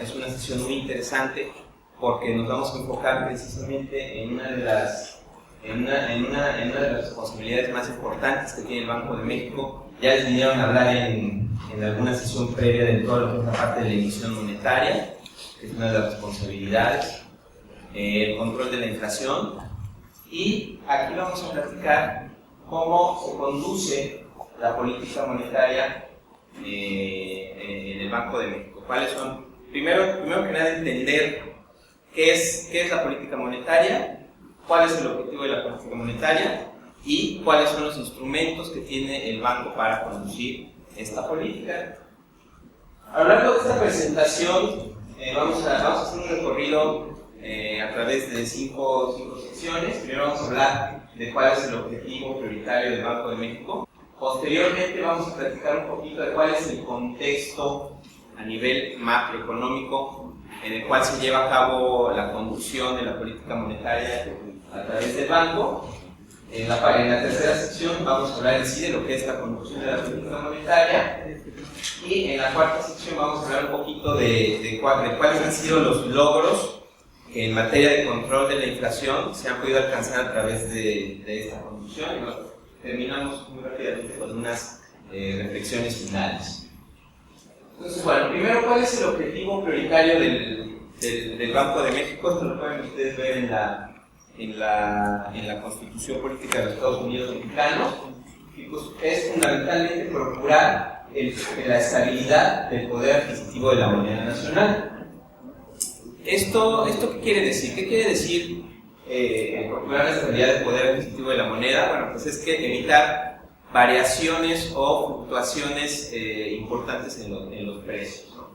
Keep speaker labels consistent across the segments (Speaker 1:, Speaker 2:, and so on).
Speaker 1: es una sesión muy interesante porque nos vamos a enfocar precisamente en una de las responsabilidades más importantes que tiene el Banco de México. Ya les vinieron a hablar en alguna sesión previa de todo lo que es la parte de la emisión monetaria, que es una de las responsabilidades, el control de la inflación, y aquí vamos a platicar cómo se conduce la política monetaria en el Banco de México. ¿Cuáles son? Primero que nada, entender qué es la política monetaria, cuál es el objetivo de la política monetaria y cuáles son los instrumentos que tiene el banco para conducir esta política. A lo largo de esta presentación vamos a hacer un recorrido a través de cinco secciones. Primero vamos a hablar de cuál es el objetivo prioritario del Banco de México. Posteriormente vamos a platicar un poquito de cuál es el contexto a nivel macroeconómico en el cual se lleva a cabo la conducción de la política monetaria a través del banco. En la tercera sección vamos a hablar en sí de lo que es la conducción de la política monetaria, y en la cuarta sección vamos a hablar un poquito de cuáles han sido los logros que en materia de control de la inflación se han podido alcanzar a través de esta conducción. Y bueno, terminamos muy rápidamente con unas reflexiones finales. Entonces, bueno, primero, ¿cuál es el objetivo prioritario del Banco de México? Esto lo pueden ustedes ver en la Constitución Política de los Estados Unidos Mexicanos. Y pues es fundamentalmente procurar la estabilidad del poder adquisitivo de la moneda nacional. ¿Esto qué quiere decir? ¿Qué quiere decir procurar la estabilidad del poder adquisitivo de la moneda? Bueno, pues es que evitar variaciones o fluctuaciones importantes en los precios, ¿no?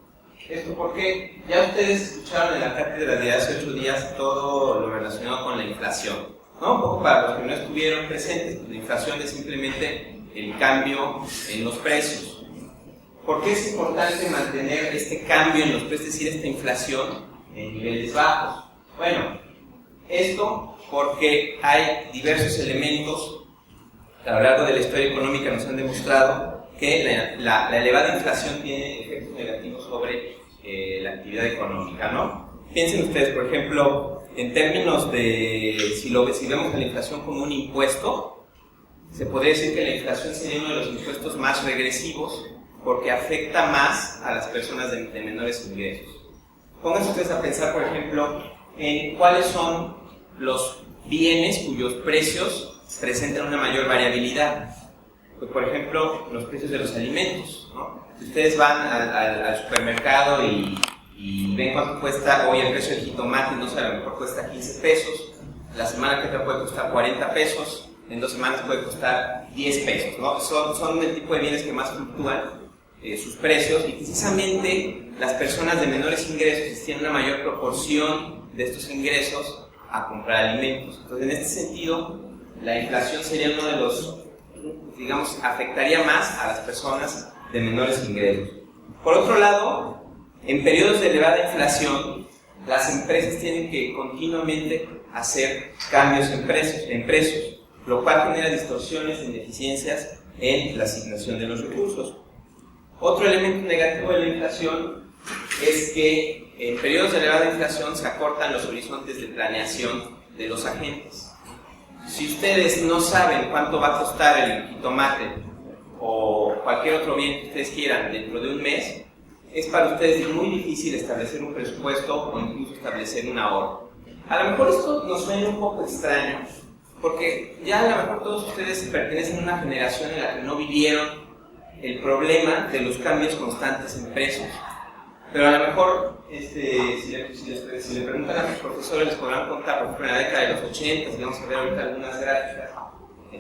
Speaker 1: Esto porque ya ustedes escucharon en la cátedra de hace 8 días todo lo relacionado con la inflación, ¿no? Un poco para los que no estuvieron presentes, la inflación es simplemente el cambio en los precios. ¿Por qué es importante mantener este cambio en los precios, es decir, esta inflación en niveles bajos? Bueno, esto porque hay diversos elementos que a lo largo de la historia económica nos han demostrado que la elevada inflación tiene efectos negativos sobre la actividad económica, ¿no? Piensen ustedes, por ejemplo, en términos de si vemos a la inflación como un impuesto, se podría decir que la inflación sería uno de los impuestos más regresivos porque afecta más a las personas de menores ingresos. Pónganse ustedes a pensar, por ejemplo, en cuáles son los bienes cuyos precios presentan una mayor variabilidad. Pues, por ejemplo, los precios de los alimentos, ¿no? Si ustedes van al supermercado y ven cuánto cuesta hoy el precio del jitomate, no sé, a lo mejor cuesta 15 pesos, la semana que otra puede costar 40 pesos, en 2 semanas puede costar 10 pesos, ¿no? Son el tipo de bienes que más fluctúan sus precios, y precisamente las personas de menores ingresos tienen una mayor proporción de estos ingresos a comprar alimentos. Entonces, en este sentido, la inflación sería uno de los, digamos, afectaría más a las personas de menores ingresos. Por otro lado, en periodos de elevada inflación, las empresas tienen que continuamente hacer cambios en precios, lo cual genera distorsiones e ineficiencias en la asignación de los recursos. Otro elemento negativo de la inflación es que en periodos de elevada inflación se acortan los horizontes de planeación de los agentes. Si ustedes no saben cuánto va a costar el jitomate o cualquier otro bien que ustedes quieran dentro de un mes, es para ustedes muy difícil establecer un presupuesto o incluso establecer un ahorro. A lo mejor esto nos suena un poco extraño, porque ya a lo mejor todos ustedes pertenecen a una generación en la que no vivieron el problema de los cambios constantes en precios. Pero a lo mejor, si le preguntan a sus profesores, les podrán contar, por ejemplo, en la década de los 80, y vamos a ver ahorita algunas gráficas,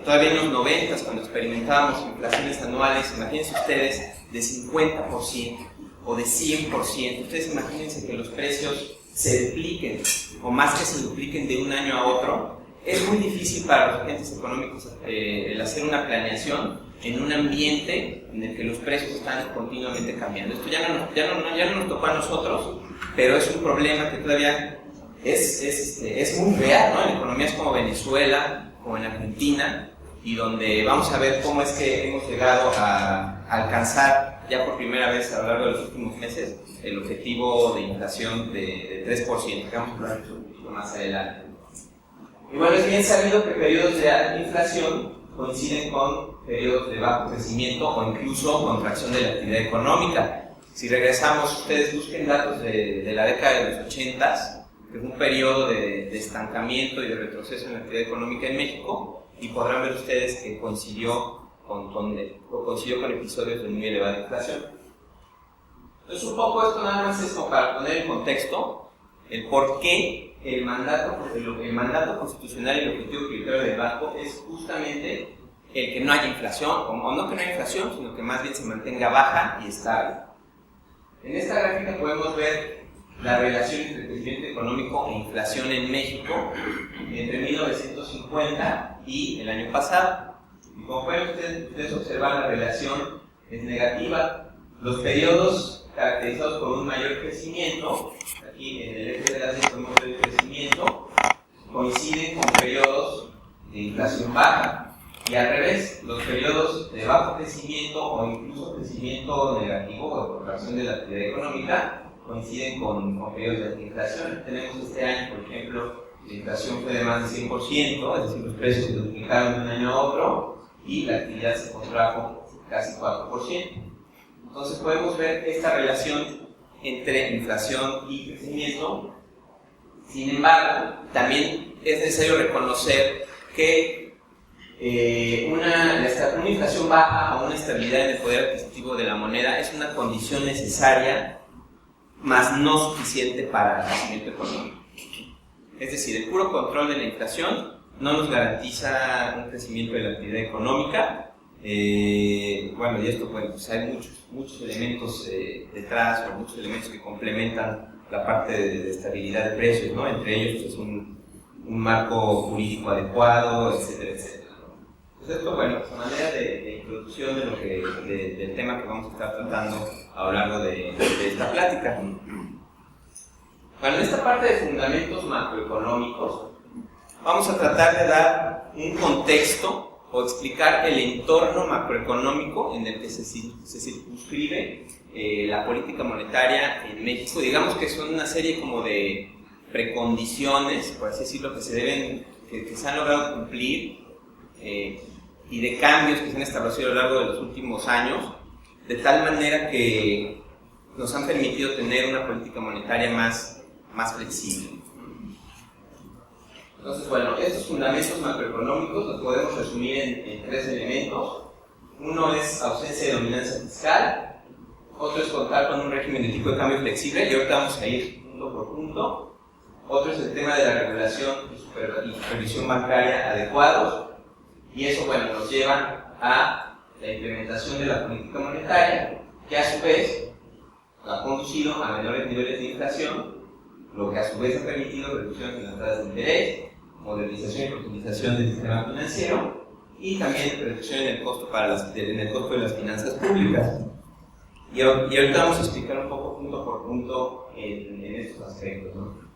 Speaker 1: todavía en los 90, cuando experimentábamos inflaciones anuales, imagínense ustedes, de 50% o de 100%. Ustedes imagínense que los precios se dupliquen, o más que se dupliquen de un año a otro. Es muy difícil para los agentes económicos el hacer una planeación en un ambiente en el que los precios están continuamente cambiando. Esto ya no nos tocó a nosotros, pero es un problema que todavía es muy real, ¿no? En economías como Venezuela, como en Argentina, y donde vamos a ver cómo es que hemos llegado a alcanzar ya por primera vez a lo largo de los últimos meses el objetivo de inflación de 3%, que vamos a hablar un poquito más adelante. Y bueno, es bien sabido que periodos de alta inflación coinciden con periodos de bajo crecimiento o incluso contracción de la actividad económica. Si regresamos, ustedes busquen datos de la década de los 80, que es un periodo de estancamiento y de retroceso en la actividad económica en México, y podrán ver ustedes que coincidió con episodios de muy elevada inflación. Entonces, un poco esto nada más es como para poner en contexto el por qué el mandato constitucional y el objetivo prioritario del banco es justamente el que no haya inflación, o no que no haya inflación, sino que más bien se mantenga baja y estable. En esta gráfica podemos ver la relación entre crecimiento económico e inflación en México entre 1950 y el año pasado. Y como pueden ustedes observar, la relación es negativa. Los periodos caracterizados por un mayor crecimiento, aquí en el eje de la Z podemos ver el crecimiento, coinciden con periodos de inflación baja. Y al revés, los periodos de bajo crecimiento o incluso crecimiento negativo o de contracción de la actividad económica coinciden con periodos de inflación. Tenemos este año, por ejemplo, la inflación fue de más de 100%, es decir, los precios se duplicaron de un año a otro y la actividad se contrajo casi 4%. Entonces podemos ver esta relación entre inflación y crecimiento. Sin embargo, también es necesario reconocer que una inflación baja o una estabilidad en el poder adquisitivo de la moneda es una condición necesaria, mas no suficiente para el crecimiento económico. Es decir, el puro control de la inflación no nos garantiza un crecimiento de la actividad económica. Bueno, y esto, pues hay muchos elementos detrás, o muchos elementos que complementan la parte de estabilidad de precios, ¿no? Entre ellos, pues, un marco jurídico adecuado, etcétera, etcétera. Entonces, esto, bueno, es una manera de introducción del tema que vamos a estar tratando a lo largo de esta plática. Bueno, en esta parte de fundamentos macroeconómicos, vamos a tratar de dar un contexto o explicar el entorno macroeconómico en el que se circunscribe la política monetaria en México. Digamos que son una serie como de precondiciones, por así decirlo, que se han logrado cumplir, y de cambios que se han establecido a lo largo de los últimos años, de tal manera que nos han permitido tener una política monetaria más flexible. Entonces, bueno, estos fundamentos macroeconómicos los podemos resumir en tres elementos. Uno es ausencia de dominancia fiscal, otro es contar con un régimen de tipo de cambio flexible, y ahorita vamos a ir punto por punto. Otro es el tema de la regulación y supervisión bancaria adecuados, y eso, bueno, nos lleva a la implementación de la política monetaria, que a su vez ha conducido a menores niveles de inflación, lo que a su vez ha permitido reducciones en las tasas de interés, modernización y optimización del sistema financiero y también reducción en el costo de las finanzas públicas. Y ahorita vamos a explicar un poco punto por punto en estos aspectos, ¿no?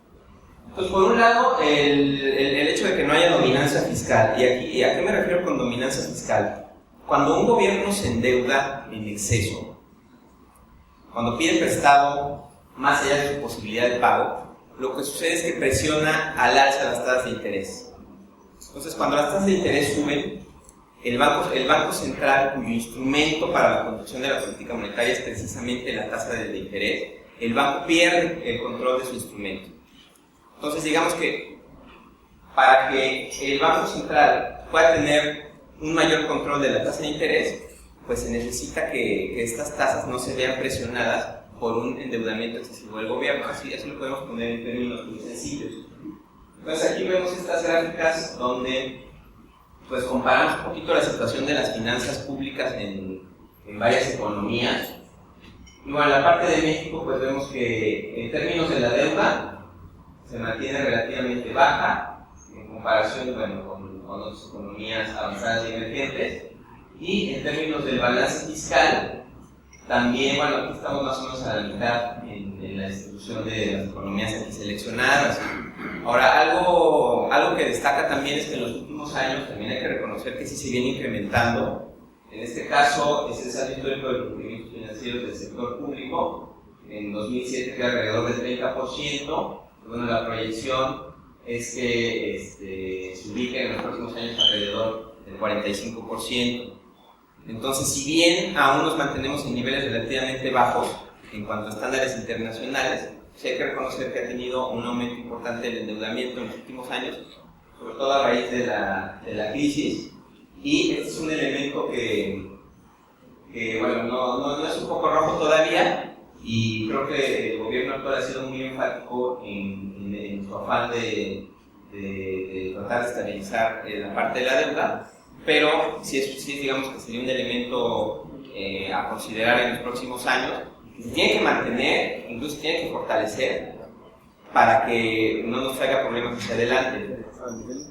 Speaker 1: Entonces, por un lado, el hecho de que no haya dominancia fiscal. ¿Y a qué me refiero con dominancia fiscal? Cuando un gobierno se endeuda en exceso, cuando pide prestado más allá de su posibilidad de pago, lo que sucede es que presiona al alza las tasas de interés. Entonces, cuando las tasas de interés suben, el Banco Central, cuyo instrumento para la conducción de la política monetaria es precisamente la tasa de interés, el banco pierde el control de su instrumento. Entonces, digamos que para que el Banco Central pueda tener un mayor control de la tasa de interés, pues se necesita que estas tasas no se vean presionadas por un endeudamiento excesivo del gobierno. Así lo podemos poner en términos muy sencillos. Entonces, aquí vemos estas gráficas donde pues comparamos un poquito la situación de las finanzas públicas en varias economías. Y bueno, en la parte de México pues vemos que en términos de la deuda se mantiene relativamente baja en comparación, bueno, con otras economías avanzadas y emergentes. Y en términos del balance fiscal, también, bueno, aquí estamos más o menos a la mitad en la distribución de las economías aquí seleccionadas. Ahora, algo que que destaca también es que en los últimos años también hay que reconocer que sí se viene incrementando. En este caso es el saldo histórico de los rendimientos financieros del sector público. En 2007 queda alrededor del 30%. Bueno, la proyección es que se ubique en los próximos años alrededor del 45%. Entonces, si bien aún nos mantenemos en niveles relativamente bajos en cuanto a estándares internacionales, sí hay que reconocer que ha tenido un aumento importante del endeudamiento en los últimos años, sobre todo a raíz de la crisis, y este es un elemento que bueno, no es un poco rojo todavía, y creo que el gobierno actual ha sido muy enfático en su afán de tratar de estabilizar la parte de la deuda, pero sí, digamos que sería un elemento a considerar en los próximos años. Se tiene que mantener, incluso se tiene que fortalecer para que no nos traiga problemas hacia adelante.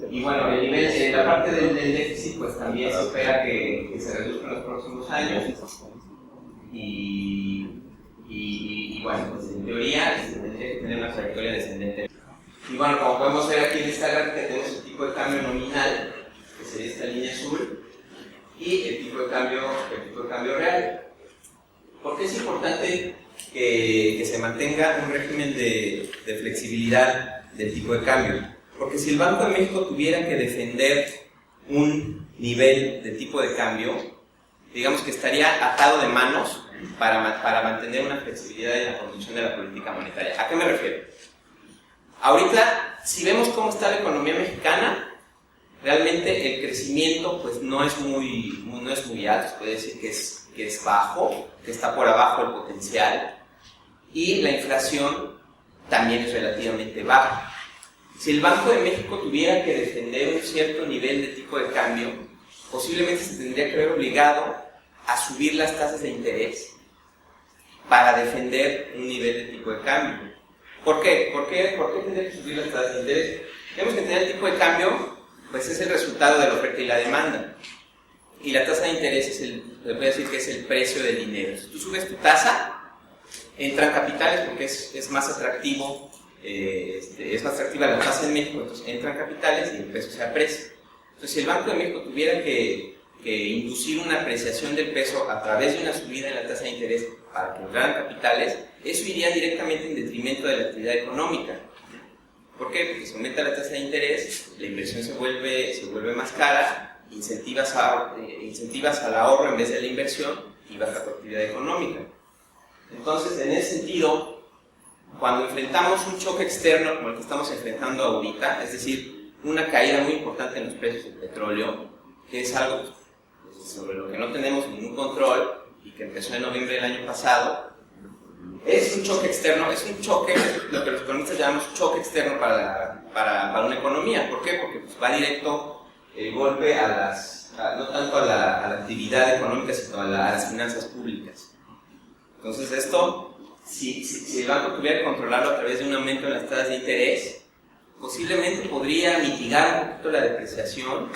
Speaker 1: Y bueno, el nivel, la parte del déficit, pues también se espera que se reduzca en los próximos años. Y bueno, pues en teoría se tendría que tener una trayectoria descendente. Y bueno, como podemos ver aquí en esta gráfica, tenemos el tipo de cambio nominal, que sería esta línea azul, y el tipo de cambio real. ¿Por qué es importante que se mantenga un régimen de flexibilidad del tipo de cambio? Porque si el Banco de México tuviera que defender un nivel de tipo de cambio, digamos que estaría atado de manos para mantener una flexibilidad en la conducción de la política monetaria. ¿A qué me refiero? Ahorita, si vemos cómo está la economía mexicana, realmente el crecimiento pues no es muy alto, se puede decir que es bajo, que está por abajo del potencial, y la inflación también es relativamente baja. Si el Banco de México tuviera que defender un cierto nivel de tipo de cambio, posiblemente se tendría que ver obligado a subir las tasas de interés para defender un nivel de tipo de cambio. ¿Por qué? ¿Por qué tendría que subir las tasas de interés? Tenemos que entender el tipo de cambio, pues es el resultado de la oferta y la demanda. Y la tasa de interés se puede decir que es el precio del dinero. Si tú subes tu tasa, entran capitales porque es más atractivo, es más atractiva la tasa en México, entonces entran capitales y el peso se aprecia. Entonces, si el Banco de México tuviera que inducir una apreciación del peso a través de una subida en la tasa de interés para que entraran capitales, eso iría directamente en detrimento de la actividad económica. ¿Por qué? Porque si aumenta la tasa de interés, la inversión se vuelve más cara, incentivas al ahorro en vez de la inversión y baja tu actividad económica. Entonces, en ese sentido, cuando enfrentamos un choque externo como el que estamos enfrentando ahorita, es decir, una caída muy importante en los precios del petróleo, que es algo sobre lo que no tenemos ningún control y que empezó en noviembre del año pasado, es un choque externo, es un choque, lo que los economistas llamamos choque externo para una economía. ¿Por qué? Porque pues, va directo el golpe no tanto a la actividad económica, sino a las finanzas públicas. Entonces esto, si el banco tuviera que controlarlo a través de un aumento en las tasas de interés, posiblemente podría mitigar un poquito la depreciación,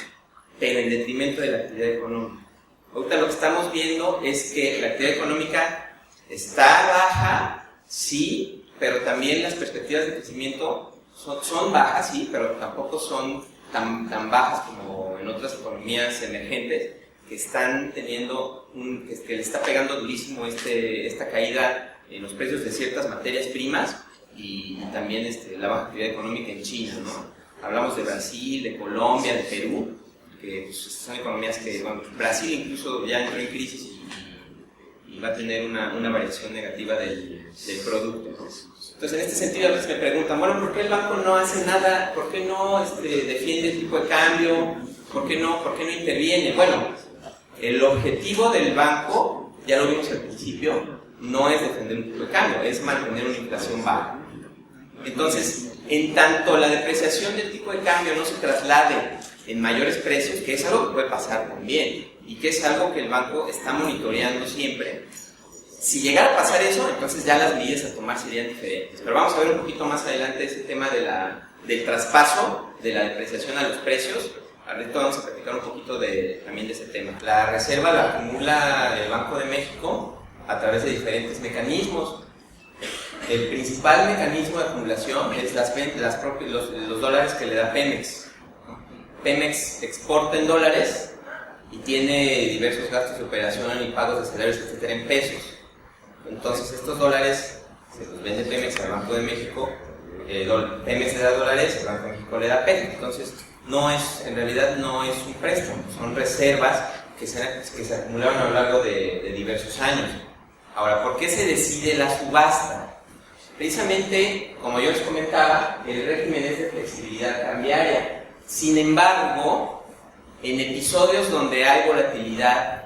Speaker 1: pero en detrimento de la actividad económica. Ahorita lo que estamos viendo es que la actividad económica está baja, sí, pero también las perspectivas de crecimiento son bajas, sí, pero tampoco son tan bajas como en otras economías emergentes que están teniendo que le está pegando durísimo esta caída en los precios de ciertas materias primas y también la baja actividad económica en China, ¿no? Hablamos de Brasil, de Colombia, de Perú, que pues, son economías que, bueno, Brasil incluso ya entró en crisis y va a tener una variación negativa del producto, ¿no? Entonces, en este sentido, a veces me preguntan, bueno, ¿por qué el banco no hace nada? ¿Por qué no defiende el tipo de cambio? ¿Por qué no interviene? Bueno, el objetivo del banco, ya lo vimos al principio, no es defender un tipo de cambio, es mantener una inflación baja. Entonces, en tanto la depreciación del tipo de cambio no se traslade en mayores precios, que es algo que puede pasar también, y que es algo que el banco está monitoreando siempre, si llegara a pasar eso, entonces ya las medidas a tomar serían diferentes. Pero vamos a ver un poquito más adelante ese tema del traspaso de la depreciación a los precios. Ahorita vamos a platicar un poquito también de ese tema. La reserva la acumula el Banco de México a través de diferentes mecanismos. El principal mecanismo de acumulación es los dólares que le da Pemex. Pemex exporta en dólares y tiene diversos gastos de operación y pagos de salarios, etcétera, en pesos. Entonces estos dólares se los vende Pemex al Banco de México, Pemex le da dólares, el Banco de México le da pesos. Entonces en realidad no es un préstamo, son reservas que se acumularon a lo largo de diversos años. Ahora, ¿por qué se decide la subasta? Precisamente, como yo les comentaba, el régimen es de flexibilidad cambiaria. Sin embargo, en episodios donde hay volatilidad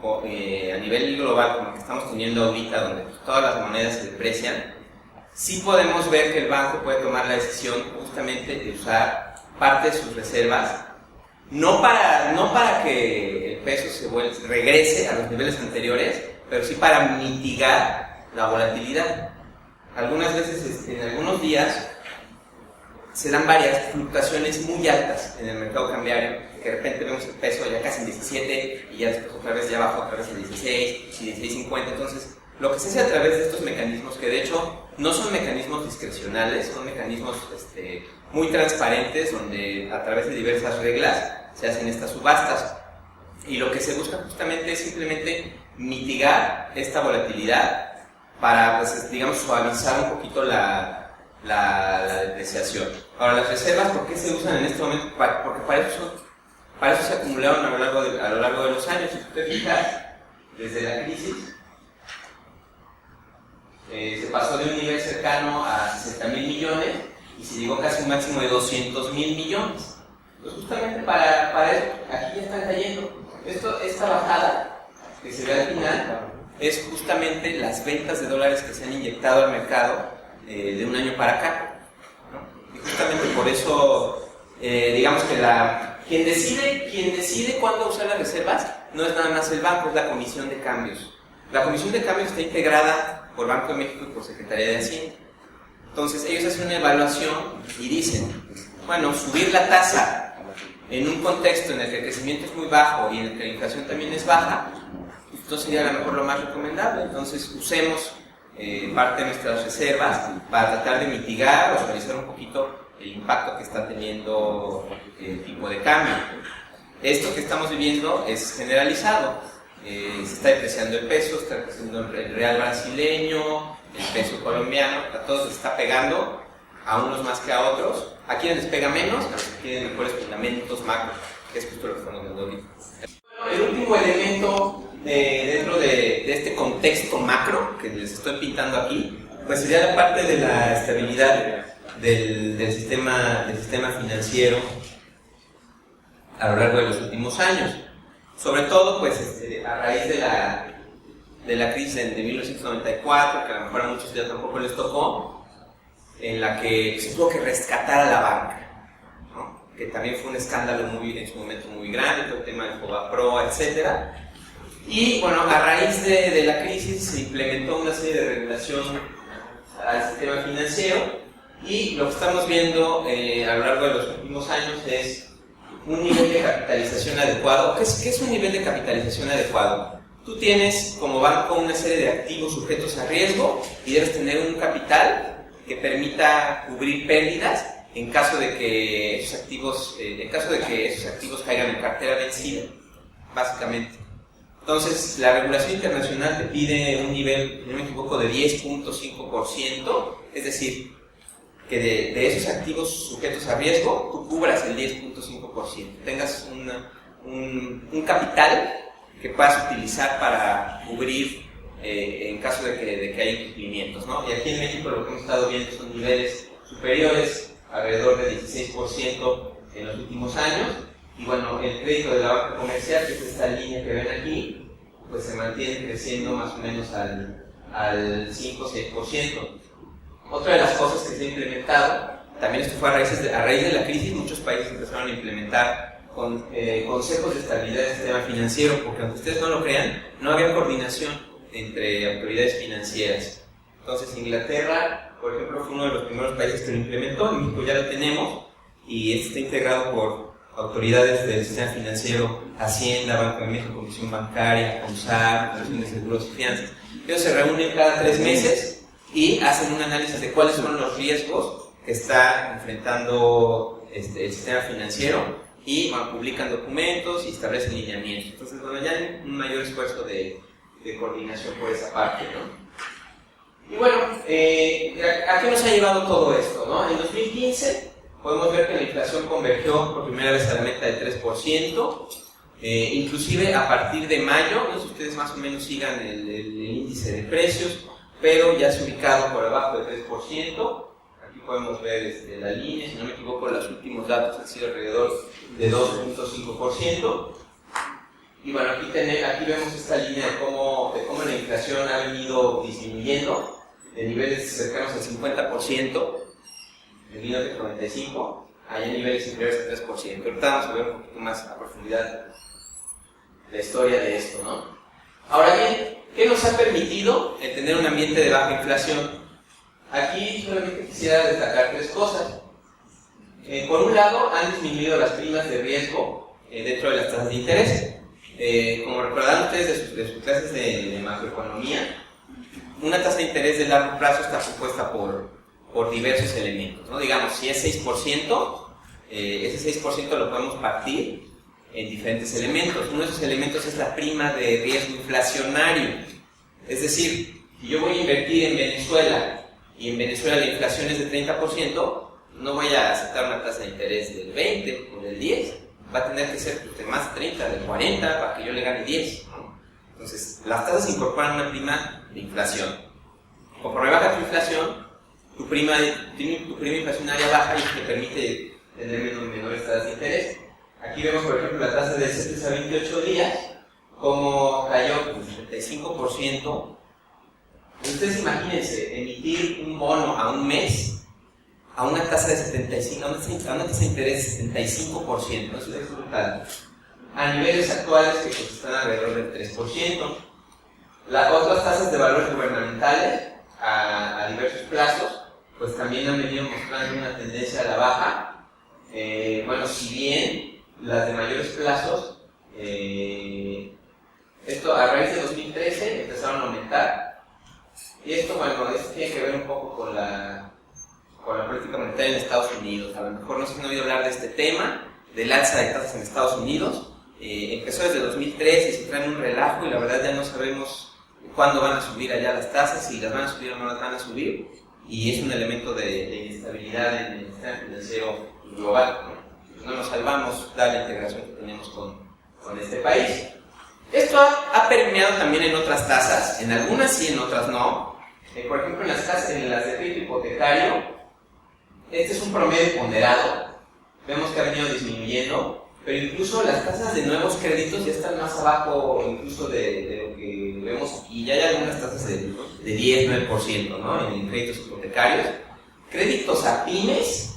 Speaker 1: a nivel global, como que estamos teniendo ahorita, donde todas las monedas se deprecian, sí podemos ver que el banco puede tomar la decisión justamente de usar parte de sus reservas, no para que el peso regrese a los niveles anteriores, pero sí para mitigar la volatilidad. Algunas veces, en algunos días, se dan varias fluctuaciones muy altas en el mercado cambiario, que de repente vemos el peso ya casi en 17 y ya después otra vez ya bajó otra vez en 16 y 16.50. Entonces, lo que se hace a través de estos mecanismos, que de hecho no son mecanismos discrecionales, son mecanismos muy transparentes, donde a través de diversas reglas se hacen estas subastas. Y lo que se busca justamente es simplemente mitigar esta volatilidad para, pues, digamos, suavizar un poquito la depreciación. Ahora, las reservas, ¿por qué se usan en este momento? Porque para eso se acumularon a lo largo de los años. Si tú te fijas, desde la crisis, se pasó de un nivel cercano a 60,000 millones y se llegó casi a un máximo de 200,000 millones. Pues justamente para eso, aquí ya están cayendo. Esta bajada que se ve al final es justamente las ventas de dólares que se han inyectado al mercado de un año para acá, ¿no? Y justamente por eso, digamos que quien decide cuándo usar las reservas no es nada más el banco, es la Comisión de Cambios. La Comisión de Cambios está integrada por Banco de México y por Secretaría de Hacienda. Entonces ellos hacen una evaluación y dicen, bueno, subir la tasa en un contexto en el que el crecimiento es muy bajo y en el que la inflación también es baja, esto sería a lo mejor lo más recomendable. Entonces usemos parte de nuestras reservas para tratar de mitigar o suavizar un poquito el impacto que está teniendo el tipo de cambio. Esto que estamos viviendo es generalizado. Se está depreciando el peso, está depreciando el real brasileño, el peso colombiano, a todos les está pegando, a unos más que a otros. A quienes les pega menos, a los que tienen mejores fundamentos macro, que es justo lo que estamos viendo ahorita. El último elemento dentro de este contexto macro que les estoy pintando aquí, pues sería la parte de la estabilidad del sistema financiero a lo largo de los últimos años. Sobre todo, pues, a raíz de la crisis de 1994, que a lo mejor a muchos ya tampoco les tocó, en la que se tuvo que rescatar a la banca, ¿no? Que también fue un escándalo en su momento muy grande, todo el tema del FOBAPRO, etc. Y bueno, a raíz de la crisis se implementó una serie de regulación al sistema financiero, y lo que estamos viendo a lo largo de los últimos años es un nivel de capitalización adecuado. ¿Qué es un nivel de capitalización adecuado? Tú tienes como banco una serie de activos sujetos a riesgo y debes tener un capital que permita cubrir pérdidas en caso de que esos activos caigan en cartera vencida, básicamente. Entonces, la regulación internacional te pide un nivel, si no me equivoco, de 10.5%, es decir, que de esos activos sujetos a riesgo, tú cubras el 10.5%, tengas un capital que puedas utilizar para cubrir en caso de que haya incumplimientos, ¿no? Y aquí en México lo que hemos estado viendo son niveles superiores, alrededor de 16% en los últimos años. Y bueno, el crédito de la banca comercial, que es esta línea que ven aquí, pues se mantiene creciendo más o menos al 5-6%. Otra de las cosas que se ha implementado, también esto fue a raíz de la crisis, muchos países empezaron a implementar consejos de estabilidad del sistema financiero, porque aunque ustedes no lo crean, no había coordinación entre autoridades financieras. Entonces Inglaterra, por ejemplo, fue uno de los primeros países que lo implementó. En México ya lo tenemos y este está integrado por autoridades del sistema financiero, Hacienda, Banco de México, Comisión Bancaria, CONSAR, Comisión de Seguros y Fianzas. Ellos se reúnen cada 3 meses y hacen un análisis de cuáles son los riesgos que está enfrentando el sistema financiero, y bueno, publican documentos y establecen lineamientos. Entonces, bueno, ya hay un mayor esfuerzo de coordinación por esa parte, ¿no? Y bueno, ¿a qué nos ha llevado todo esto, no? En 2015 podemos ver que la inflación convergió por primera vez a la meta del 3%, inclusive a partir de mayo, no sé si ustedes más o menos sigan el índice de precios, pero ya se ha ubicado por abajo del 3%. Aquí podemos ver la línea, si no me equivoco, los últimos datos han sido alrededor de 2.5%. Y bueno, aquí vemos esta línea de cómo la inflación ha venido disminuyendo de niveles cercanos al 50% en 1995, allá en niveles inferiores al 3%. Ahorita vamos a ver un poquito más a profundidad la historia de esto, ¿no? Ahora bien, ¿qué nos ha permitido el tener un ambiente de baja inflación? Aquí solamente quisiera destacar tres cosas. Por un lado, han disminuido las primas de riesgo dentro de las tasas de interés. Como recordarán ustedes de sus clases de macroeconomía, una tasa de interés de largo plazo está compuesta por diversos elementos, ¿no? Digamos, si es 6%, ese 6% lo podemos partir en diferentes elementos. Uno de esos elementos es la prima de riesgo inflacionario. Es decir, si yo voy a invertir en Venezuela y en Venezuela la inflación es de 30%, no voy a aceptar una tasa de interés del 20 o del 10. Va a tener que ser de más de 30, del 40 para que yo le gane 10, ¿no? Entonces, las tasas incorporan una prima de inflación. Conforme baja tu inflación, tu prima inflacionaria baja y te permite tener menores tasas de interés. Aquí vemos, por ejemplo, la tasa de 7 a 28 días, como cayó un 35%. Ustedes imagínense, emitir un bono a un mes a una tasa de 75, a una tasa de interés de 75%, eso es brutal. A niveles actuales que pues, están alrededor del 3%. Las otras tasas de valores gubernamentales a diversos plazos, pues también han venido mostrando una tendencia a la baja. Bueno, si bien las de mayores plazos, esto a raíz de 2013 empezaron a aumentar. Y esto, bueno, esto tiene que ver un poco con la política monetaria en Estados Unidos. A lo mejor no se han oído hablar de este tema, del alza de tasas en Estados Unidos. Empezó desde 2013 y se trae un relajo y la verdad ya no sabemos cuándo van a subir allá las tasas, si las van a subir o no las van a subir, y es un elemento de inestabilidad en el sistema financiero global, ¿no? No nos salvamos dada la integración que tenemos con este país. Esto ha permeado también en otras tasas, en algunas sí, en otras no. Por ejemplo, en las de crédito hipotecario, este es un promedio ponderado, vemos que ha venido disminuyendo, pero incluso las tasas de nuevos créditos ya están más abajo incluso de lo que vemos aquí. Ya hay algunas tasas de 10, 9%, ¿no? En créditos hipotecarios. Créditos a pymes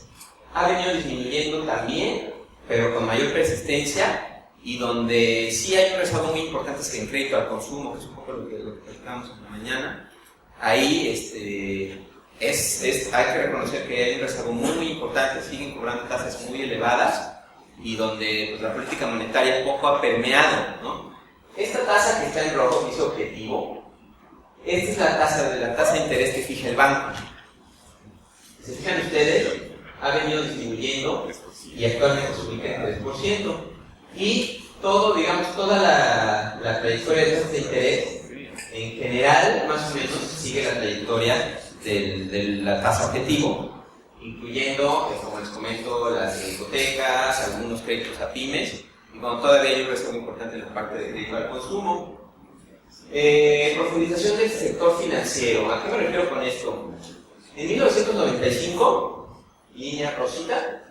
Speaker 1: ha venido disminuyendo también, pero con mayor persistencia, y donde sí hay un rezago muy importante es que en crédito al consumo, que es un poco lo que platicamos en la mañana, ahí hay que reconocer que hay un rezago muy importante, siguen cobrando tasas muy elevadas, y donde pues, la política monetaria poco ha permeado, ¿no? Esta tasa que está en rojo, que es objetivo, esta es la tasa de interés que fija el banco. Si se fijan ustedes, ha venido disminuyendo y actualmente se ubica en 3%. Y toda la trayectoria de tasas de interés, en general, más o menos, sigue la trayectoria de la tasa objetivo, incluyendo, como les comento, las hipotecas, algunos créditos a pymes, y bueno, todavía hay un rezago importante en la parte de crédito al consumo. Profundización del sector financiero. ¿A qué me refiero con esto? En 1995, línea rosita,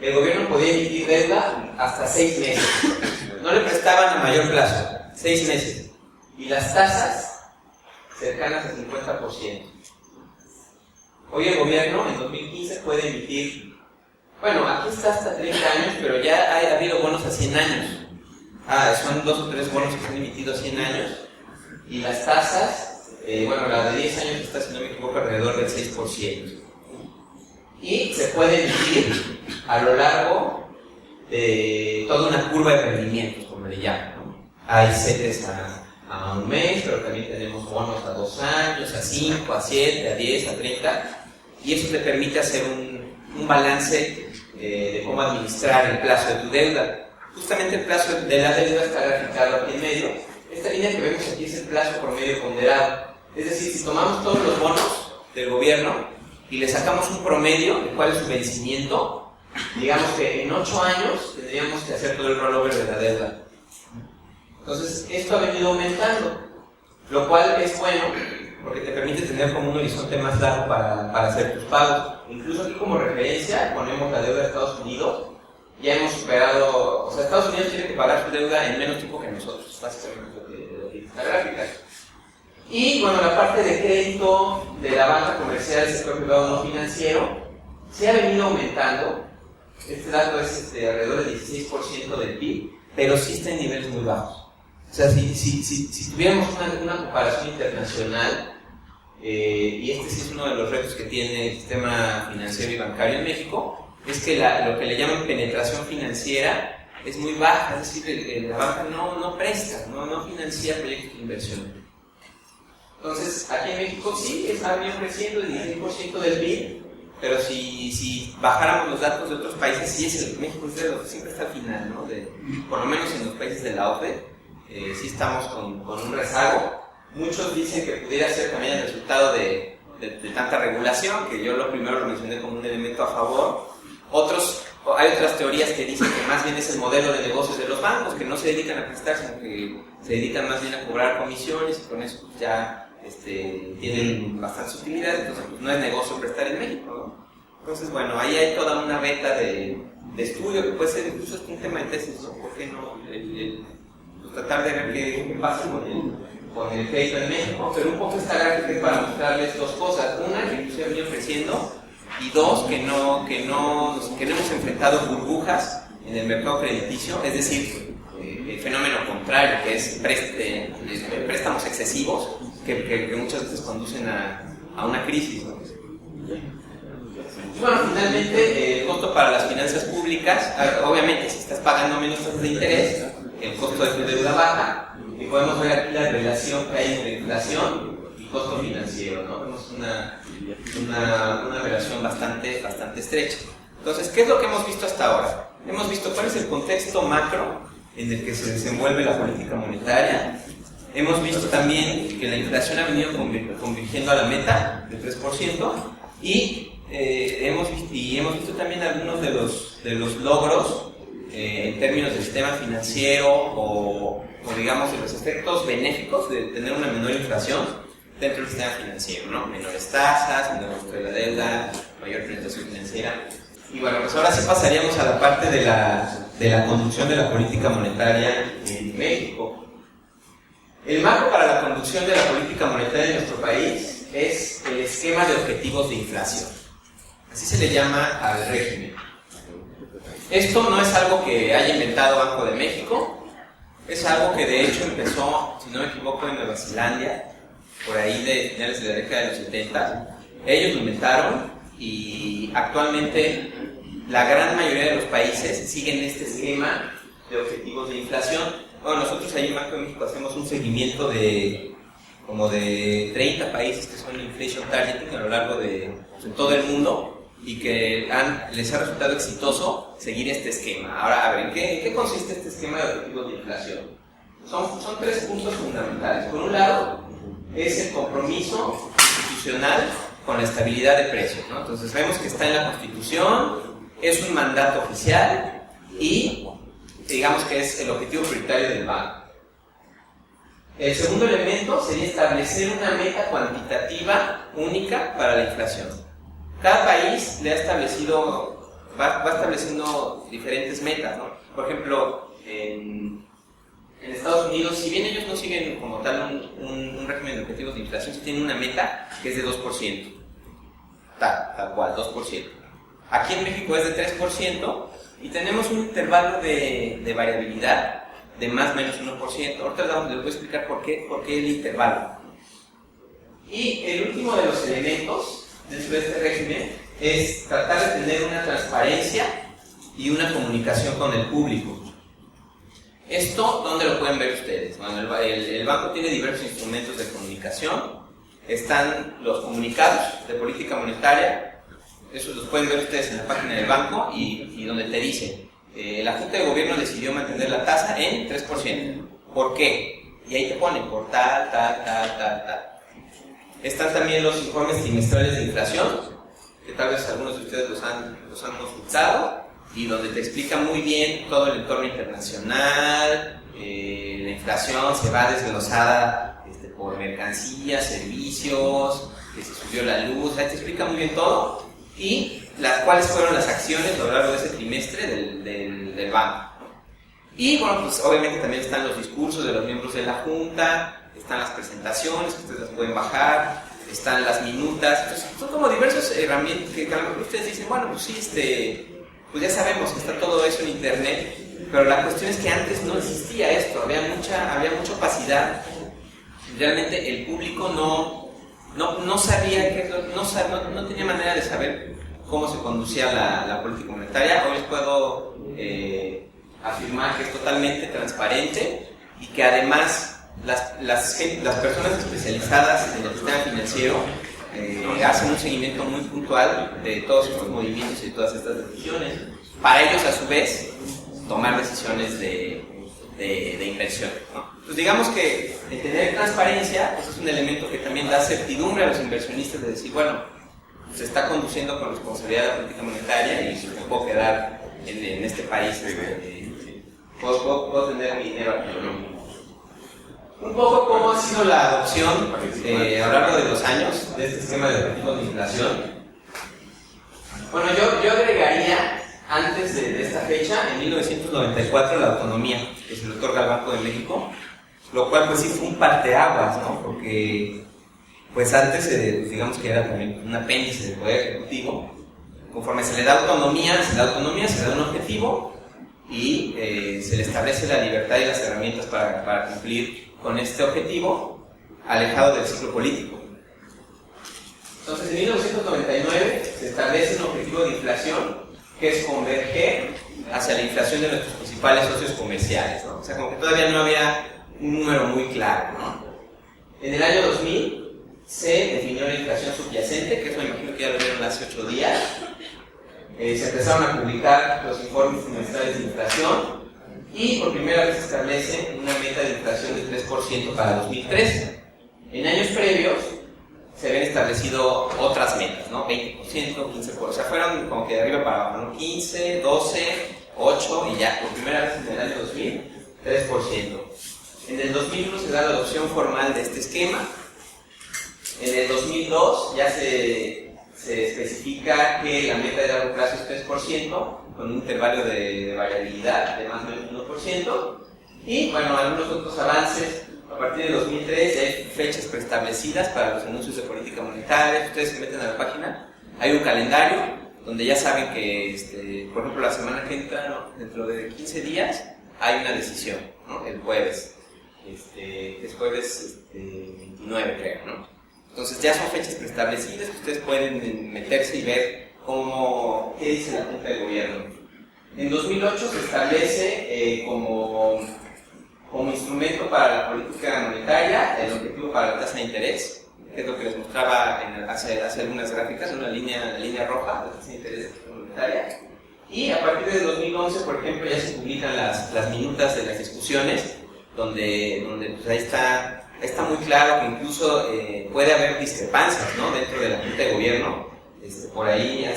Speaker 1: el gobierno podía emitir deuda hasta 6 meses. No le prestaban a mayor plazo, 6 meses. Y las tasas cercanas al 50%. Hoy el gobierno, en 2015, puede emitir, bueno, aquí está hasta 30 años, pero ya ha habido bonos a 100 años. Son 2 o 3 bonos que se han emitido a 100 años. Y las tasas, la de 10 años está, si no me equivoco, alrededor del 6%. Y se puede emitir a lo largo de toda una curva de rendimientos, como le llaman, ¿no? Hay CETES a un mes, pero también tenemos bonos a 2 años, a 5, a 7, a 10, a 30, y eso te permite hacer un balance de cómo administrar el plazo de tu deuda. Justamente el plazo de la deuda está graficado aquí en medio. Esta línea que vemos aquí es el plazo promedio ponderado. Es decir, si tomamos todos los bonos del gobierno y le sacamos un promedio de cuál es su vencimiento, digamos que en 8 años tendríamos que hacer todo el rollover de la deuda. Entonces, esto ha venido aumentando, lo cual es bueno porque te permite tener como un horizonte más largo para hacer tus pagos. Incluso aquí como referencia ponemos la deuda de Estados Unidos. Ya hemos superado, o sea, Estados Unidos tiene que pagar su deuda en menos tiempo que nosotros, básicamente lo que dice la gráfica. Y bueno, la parte de crédito de la banca comercial del sector privado no financiero se ha venido aumentando. Este dato es alrededor del 16% del PIB, pero sí está en niveles muy bajos. O sea, si tuviéramos una comparación internacional, y este sí es uno de los retos que tiene el sistema financiero y bancario en México, es que lo que le llaman penetración financiera es muy baja, es decir, la banca no presta, no financia proyectos de inversión. Entonces, aquí en México sí está bien creciendo el 16% del PIB, pero si bajáramos los datos de otros países, sí México es de los que siempre está al final, ¿no? Por lo menos en los países de la OCDE, sí estamos con un rezago. Muchos dicen que pudiera ser también el resultado de tanta regulación, que yo lo primero lo mencioné como un elemento a favor. Hay otras teorías que dicen que más bien es el modelo de negocios de los bancos, que no se dedican a prestar, sino que se dedican más bien a cobrar comisiones, y con eso pues, ya tienen bastantes utilidades, entonces pues, no es negocio prestar en México, ¿no? Entonces, bueno, ahí hay toda una beta de estudio que puede ser incluso un tema de tesis, ¿no? ¿Por qué no? Pues, tratar de ver qué pasa con el crédito en México, pero un poco esta gráfica es para mostrarles dos cosas. Una, que se ha venido creciendo, y dos, que no hemos enfrentado burbujas en el mercado crediticio, es decir, el fenómeno contrario, que es préstamos excesivos, que muchas veces conducen a una crisis, ¿no? Y bueno, finalmente, el costo para las finanzas públicas, obviamente, si estás pagando menos tasas de interés, el costo de tu deuda baja, y podemos ver aquí la relación que hay entre inflación y costo financiero, ¿no? Vemos una relación bastante estrecha. Entonces, ¿qué es lo que hemos visto hasta ahora? Hemos visto cuál es el contexto macro en el que se desenvuelve la política monetaria. Hemos visto también que la inflación ha venido convirtiendo a la meta de 3%, y hemos visto también algunos de los logros en términos del sistema financiero o digamos de los efectos benéficos de tener una menor inflación dentro del sistema financiero, ¿no? Menores tasas, menor costo de la deuda, mayor penetración financiera. Y bueno, pues ahora sí pasaríamos a la parte de la conducción de la política monetaria en México. El marco para la conducción de la política monetaria en nuestro país es el esquema de objetivos de inflación. Así se le llama al régimen. Esto no es algo que haya inventado Banco de México, es algo que de hecho empezó, si no me equivoco, en Nueva Zelanda, por ahí de finales de la década de los 70. Ellos lo inventaron y actualmente la gran mayoría de los países siguen este esquema de objetivos de inflación. Bueno, nosotros ahí en Banco de México hacemos un seguimiento de como de 30 países que son Inflation Targeting a lo largo de todo el mundo y que les ha resultado exitoso seguir este esquema. Ahora, a ver, ¿en qué consiste este esquema de objetivos de inflación? Son 3 puntos fundamentales. Por un lado, es el compromiso institucional con la estabilidad de precios, ¿no? Entonces vemos que está en la Constitución, es un mandato oficial y digamos que es el objetivo prioritario del banco. El segundo elemento sería establecer una meta cuantitativa única para la inflación. Cada país le ha establecido, va estableciendo diferentes metas, ¿no? Por ejemplo, en Estados Unidos, si bien ellos no siguen como tal un régimen de objetivos de inflación, sí tienen una meta que es de 2%. Tal cual, 2%. Aquí en México es de 3% y tenemos un intervalo de variabilidad de más o menos 1%. Ahorita les voy a explicar por qué el intervalo. Y el último de los elementos dentro de este régimen es tratar de tener una transparencia y una comunicación con el público. Esto, ¿dónde lo pueden ver ustedes? Bueno, el banco tiene diversos instrumentos de comunicación. Están los comunicados de política monetaria, Eso los pueden ver ustedes en la página del banco y donde te dice, la Junta de Gobierno decidió mantener la tasa en 3%. ¿Por qué? Y ahí te ponen por tal. Están también los informes trimestrales de inflación, que tal vez algunos de ustedes los han consultado, y donde te explica muy bien todo el entorno internacional. La inflación se va desglosada por mercancías, servicios, que se subió la luz, ahí te explica muy bien todo, y cuáles fueron las acciones a lo largo de ese trimestre del banco. Y bueno, pues obviamente también están los discursos de los miembros de la Junta, están las presentaciones, que ustedes las pueden bajar, están las minutas. Entonces, son como diversas herramientas que a lo mejor ustedes dicen, bueno, pues sí, pues ya sabemos que está todo eso en internet, pero la cuestión es que antes no existía esto, había mucha opacidad. Realmente el público no sabía, no tenía manera de saber cómo se conducía la política monetaria. Hoy les puedo afirmar que es totalmente transparente y que además las personas especializadas en el sistema financiero hacen un seguimiento muy puntual de todos estos movimientos y de todas estas decisiones, para ellos a su vez tomar decisiones de inversión, ¿no? Pues digamos que el tener transparencia pues es un elemento que también da certidumbre a los inversionistas de decir, bueno, se está conduciendo con responsabilidad la política monetaria y me puedo quedar en este país, puedo tener mi dinero aquí, ¿no? Un poco cómo ha sido la adopción a lo largo de los años de este esquema de objetivos de inflación. Bueno, yo agregaría antes de esta fecha, en 1994, la autonomía que se le otorga al Banco de México, lo cual pues sí fue un parteaguas, ¿no? Porque pues antes digamos que era también un apéndice del Poder Ejecutivo. Conforme se le da autonomía, se da un objetivo y se le establece la libertad y las herramientas para cumplir con este objetivo, alejado del ciclo político. Entonces, en 1999 se establece un objetivo de inflación que es converger hacia la inflación de nuestros principales socios comerciales, ¿no? O sea, como que todavía no había un número muy claro, ¿no? En el año 2000 se definió la inflación subyacente, que eso me imagino que ya lo vieron hace 8 días. Se empezaron a publicar los informes trimestrales de inflación y por primera vez se establece una meta de inflación de 3% para 2013. En años previos se habían establecido otras metas, ¿no? 20%, 15%, o sea, fueron como que de arriba para abajo, ¿no? 15, 12, 8 y ya, por primera vez en el año 2000, 3%. En el 2001 se da la adopción formal de este esquema. En el 2002 ya se especifica que la meta de largo plazo es 3%, con un intervalo de variabilidad de más o menos 1%. Y bueno, algunos otros avances. A partir de 2003 hay fechas preestablecidas para los anuncios de política monetaria. Ustedes se meten a la página, hay un calendario donde ya saben que, por ejemplo, la semana que entra, ¿no? Dentro de 15 días, hay una decisión, ¿no? El jueves. Es jueves 29, creo, ¿no? Entonces ya son fechas preestablecidas que ustedes pueden meterse y ver qué dice la Junta de Gobierno. En 2008 se establece como instrumento para la política monetaria el objetivo para la tasa de interés, que es lo que les mostraba hace algunas gráficas, la línea roja, la tasa de interés monetaria. Y a partir de 2011, por ejemplo, ya se publican las minutas de las discusiones, donde pues ahí está muy claro que incluso puede haber discrepancias, ¿no? Dentro de la Junta de Gobierno. Por ahí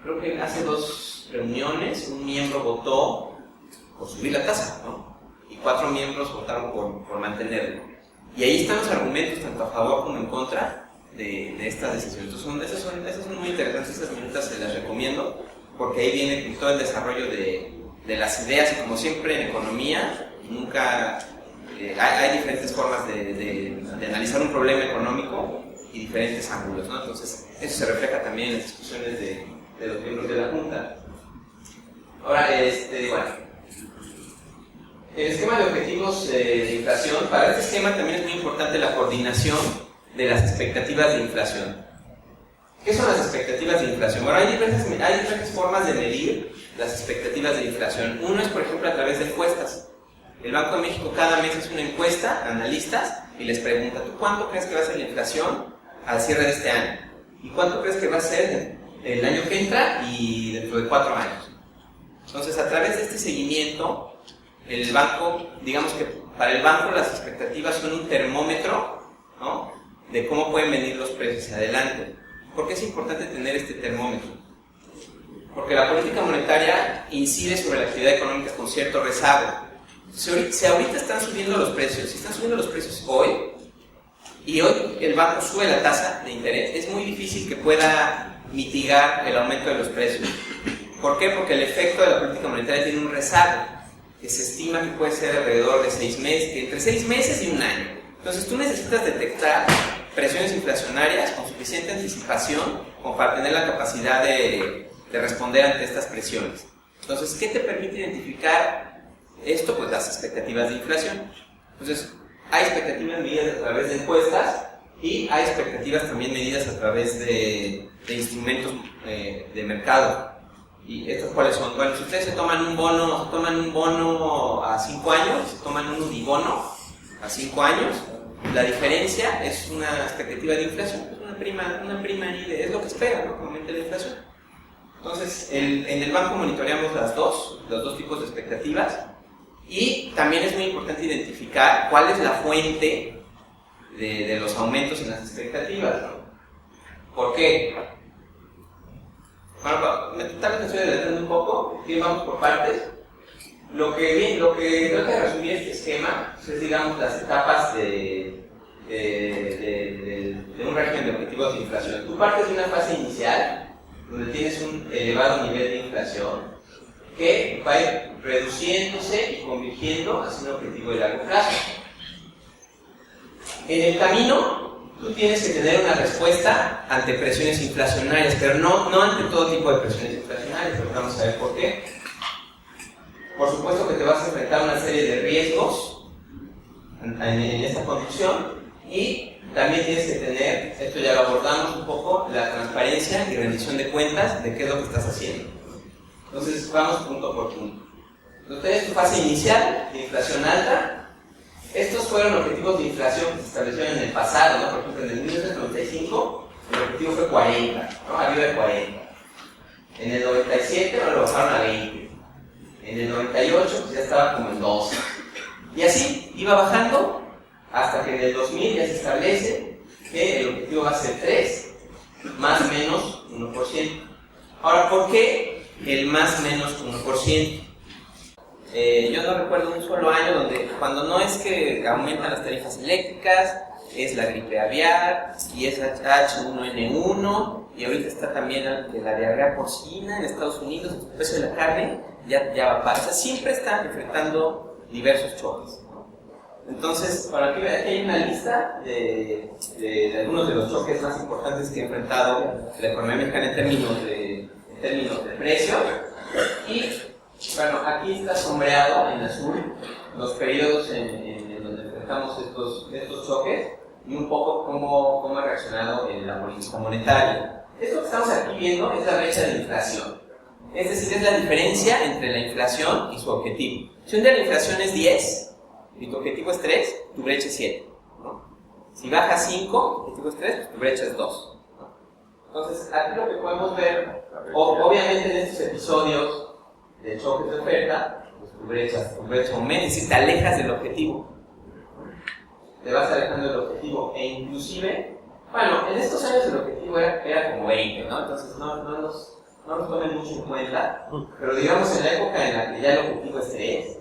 Speaker 1: creo que hace 2 reuniones, un miembro votó por subir la tasa, ¿no? Y 4 miembros votaron por mantenerlo. Y ahí están los argumentos tanto a favor como en contra de estas decisiones. Entonces esas son muy interesantes, esas minutas se las recomiendo, porque ahí viene todo el desarrollo de las ideas, y como siempre en economía, nunca hay diferentes formas de analizar un problema económico y diferentes ángulos, ¿no? Entonces eso se refleja también en las discusiones de los miembros de la Junta. Ahora, bueno, el esquema de objetivos de inflación. Para este esquema también es muy importante la coordinación de las expectativas de inflación. ¿Qué son las expectativas de inflación? Bueno, hay diferentes formas de medir las expectativas de inflación. Uno es, por ejemplo, a través de encuestas. El Banco de México cada mes hace una encuesta a analistas y les pregunta, ¿tú cuánto crees que va a ser la inflación al cierre de este año? ¿Y cuánto crees que va a ser el año que entra y dentro de 4 años? Entonces, a través de este seguimiento, el banco, digamos que para el banco las expectativas son un termómetro, ¿no?, de cómo pueden venir los precios hacia adelante. ¿Por qué es importante tener este termómetro? Porque la política monetaria incide sobre la actividad económica con cierto rezago. Si ahorita están subiendo los precios, si están subiendo los precios hoy, y hoy el banco sube la tasa de interés, es muy difícil que pueda mitigar el aumento de los precios. ¿Por qué? Porque el efecto de la política monetaria tiene un rezago, que se estima que puede ser alrededor de 6 meses, entre 6 meses y un año. Entonces tú necesitas detectar presiones inflacionarias con suficiente anticipación como para tener la capacidad de responder ante estas presiones. Entonces, ¿qué te permite identificar esto? Pues las expectativas de inflación. Entonces, hay expectativas medidas a través de encuestas y hay expectativas también medidas a través de instrumentos de mercado. ¿Y estas cuáles son? Bueno, si ustedes se toman un bono a 5 años, se toman un unibono a 5 años, la diferencia es una expectativa de inflación, es una prima y es lo que espera, ¿no?, que aumente la inflación. Entonces, en el banco monitoreamos los dos tipos de expectativas, y también es muy importante identificar cuál es la fuente de los aumentos en las expectativas, ¿no? ¿Por qué? Bueno, tal vez me estoy adelantando un poco, y vamos por partes. Lo que trata de resumir este esquema es, digamos, las etapas de un régimen de objetivos de inflación. Tú partes de una fase inicial, donde tienes un elevado nivel de inflación, que va a ir reduciéndose y convirtiendo hacia un objetivo de largo plazo. En el camino, tú tienes que tener una respuesta ante presiones inflacionarias, pero no ante todo tipo de presiones inflacionarias, pero vamos a ver por qué. Por supuesto que te vas a enfrentar a una serie de riesgos en esta conducción, y también tienes que tener, esto ya lo abordamos un poco, la transparencia y rendición de cuentas de qué es lo que estás haciendo. Entonces, vamos punto por punto. Entonces, tienes tu fase inicial de inflación alta. Estos fueron objetivos de inflación que se establecieron en el pasado, ¿no? Por ejemplo, en el 1995 el objetivo fue 40, ¿no?, arriba de 40. En el 97 lo bajaron a 20. En el 98 pues ya estaba como en 12. Y así iba bajando hasta que en el 2000 ya se establece que el objetivo va a ser 3, más o menos 1%. Ahora, ¿por qué el más o menos 1%? Yo no recuerdo un solo año cuando no es que aumentan las tarifas eléctricas, es la gripe aviar, y es H1N1, y ahorita está también la diarrea porcina en Estados Unidos, el precio de la carne ya va para. O sea, siempre están enfrentando diversos choques, ¿no? Entonces, para que vean, aquí hay una lista de algunos de los choques más importantes que ha enfrentado la economía mexicana en términos de precio. Y bueno, aquí está sombreado en azul los periodos en donde enfrentamos estos choques y un poco cómo ha reaccionado en la política monetaria. Esto que estamos aquí viendo es la brecha de inflación. Es decir, es la diferencia entre la inflación y su objetivo. Si un día la inflación es 10 y tu objetivo es 3, tu brecha es 7, ¿no? Si baja 5, tu objetivo es 3, pues tu brecha es 2, ¿no? Entonces, aquí lo que podemos ver, obviamente en estos episodios de choques de oferta, pues tu brecha aumenta, es decir, te alejas del objetivo. Te vas alejando del objetivo, e inclusive, bueno, en estos años el objetivo era como 20, ¿no? Entonces no nos tomen mucho en cuenta, pero digamos en la época en la que ya el objetivo es 3,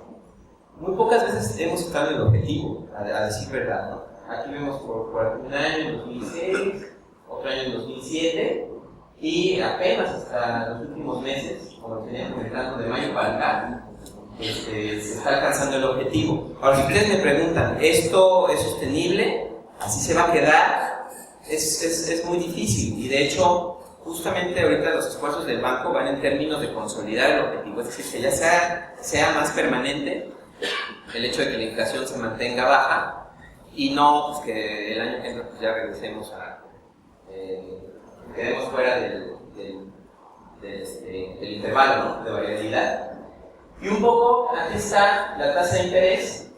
Speaker 1: muy pocas veces hemos estado en el objetivo, a decir verdad, ¿no? Aquí vemos por un año en 2006, otro año en 2007, y apenas hasta los últimos meses, como teníamos comentando, de mayo para acá, se está alcanzando el objetivo. Ahora, si ustedes me preguntan, ¿esto es sostenible? ¿Así se va a quedar? Es muy difícil, y de hecho, justamente ahorita los esfuerzos del banco van en términos de consolidar el objetivo, es decir, que ya sea más permanente el hecho de que la inflación se mantenga baja y no pues, que el año que entra pues, ya regresemos quedemos fuera del intervalo, ¿no?, de variabilidad. Y un poco aquí está la tasa de interés,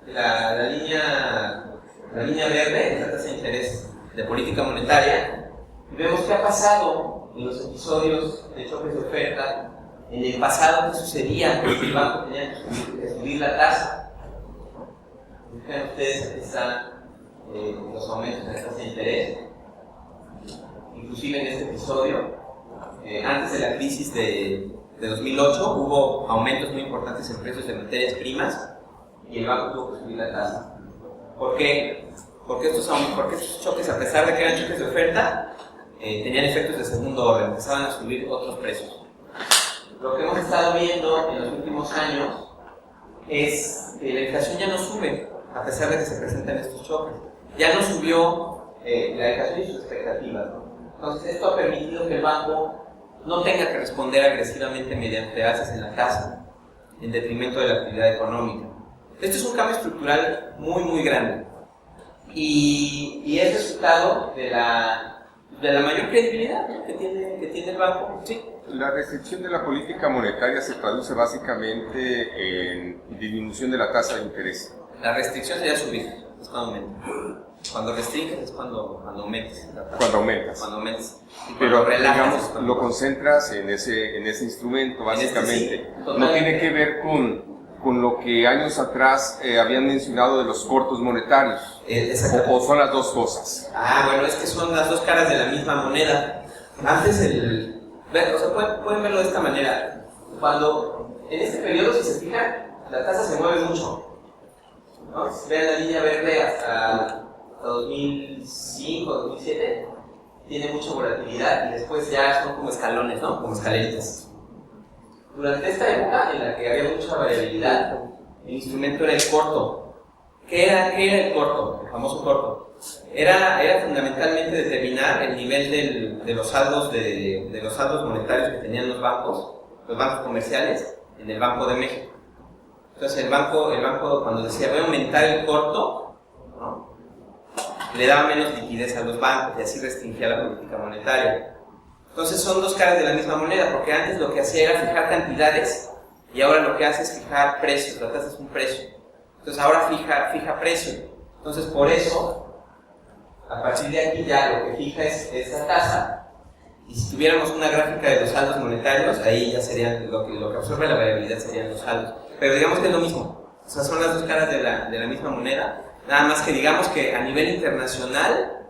Speaker 1: la línea verde es la tasa de interés de política monetaria, Vemos qué ha pasado en los episodios de choques de oferta. En el pasado, ¿qué sucedía? Porque el banco tenía que subir la tasa. Fijan ustedes, aquí están los aumentos en la tasa de interés. Inclusive en este episodio, antes de la crisis de 2008, hubo aumentos muy importantes en precios de materias primas y el banco tuvo que subir la tasa. ¿Por qué? Porque estos choques, a pesar de que eran choques de oferta, tenían efectos de segundo orden, empezaban a subir otros precios. Lo que hemos estado viendo en los últimos años es que la inflación ya no sube, a pesar de que se presentan estos choques. Ya no subió la inflación y sus expectativas, ¿no? Entonces, esto ha permitido que el banco no tenga que responder agresivamente mediante alzas en la tasa, en detrimento de la actividad económica. Esto es un cambio estructural muy, muy grande. Y es resultado de la mayor credibilidad, ¿no?, que tiene el banco. Sí.
Speaker 2: La restricción de la política monetaria se traduce básicamente en disminución de la tasa de interés.
Speaker 1: La restricción sería subir, es cuando aumenta. Cuando restringes es cuando aumentas.
Speaker 2: Cuando aumentas.
Speaker 1: Cuando aumentas.
Speaker 2: Pero
Speaker 1: relajas,
Speaker 2: digamos, lo concentras en ese instrumento, básicamente.
Speaker 1: Sí,
Speaker 2: no tiene que ver con lo que años atrás habían mencionado de los cortos monetarios. O son las dos cosas.
Speaker 1: Bueno, es que son las dos caras de la misma moneda. Antes pueden verlo de esta manera. Cuando en este periodo, si se fijan, la tasa se mueve mucho, ¿no? Si vean la línea verde hasta 2005, 2007, tiene mucha volatilidad y después ya son como escalones, ¿no? Como escaleritas. Durante esta época en la que había mucha variabilidad, el instrumento era el corto. ¿Qué era el corto? El famoso corto. Era fundamentalmente determinar el nivel de los saldos monetarios que tenían los bancos comerciales en el Banco de México. Entonces el banco cuando decía voy a aumentar el corto, ¿no?, le daba menos liquidez a los bancos y así restringía la política monetaria. Entonces son dos caras de la misma moneda, porque antes lo que hacía era fijar cantidades y ahora lo que hace es fijar precios. La tasa es un precio. Entonces ahora fija precio. Entonces por eso, a partir de aquí ya lo que fija es esta tasa. Y si tuviéramos una gráfica de los saldos monetarios, ahí ya serían lo que absorbe la variabilidad serían los saldos. Pero digamos que es lo mismo. O sea, son las dos caras de la misma moneda. Nada más que digamos que a nivel internacional,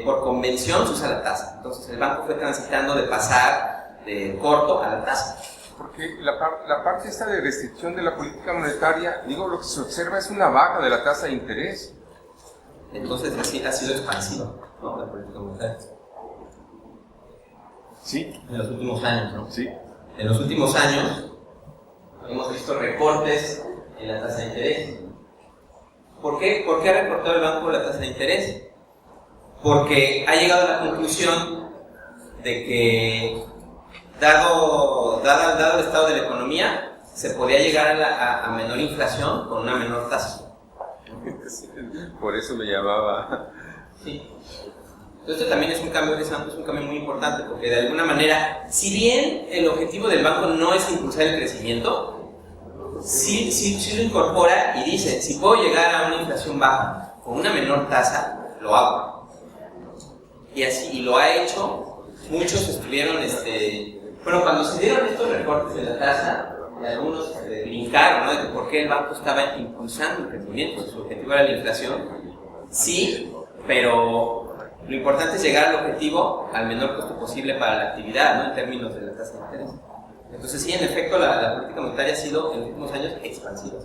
Speaker 1: por convención se usa la tasa. Entonces el banco fue transitando de pasar de corto a la tasa.
Speaker 2: Porque la parte esta de restricción de la política monetaria, lo que se observa es una baja de la tasa de interés.
Speaker 1: Entonces así ha sido expansiva, ¿no?, la política monetaria.
Speaker 2: Sí.
Speaker 1: En los últimos años, ¿no?
Speaker 2: Sí.
Speaker 1: En los últimos años hemos visto recortes en la tasa de interés. ¿Por qué ha recortado el banco la tasa de interés? Porque ha llegado a la conclusión de que, dado el estado de la economía, se podía llegar a menor inflación con una menor tasa.
Speaker 2: Por eso me llamaba.
Speaker 1: Sí. Entonces también es un cambio muy importante, porque de alguna manera, si bien el objetivo del banco no es impulsar el crecimiento, sí lo incorpora y dice, si puedo llegar a una inflación baja con una menor tasa, lo hago. Y lo ha hecho. Muchos estuvieron, cuando se dieron estos recortes de la tasa, algunos brincaron, ¿no?, de que por qué el banco estaba impulsando el crecimiento, su objetivo era la inflación. Sí, pero lo importante es llegar al objetivo al menor costo posible para la actividad, ¿no?, en términos de la tasa de interés. Entonces sí, en efecto, la política monetaria ha sido en los últimos años expansiva.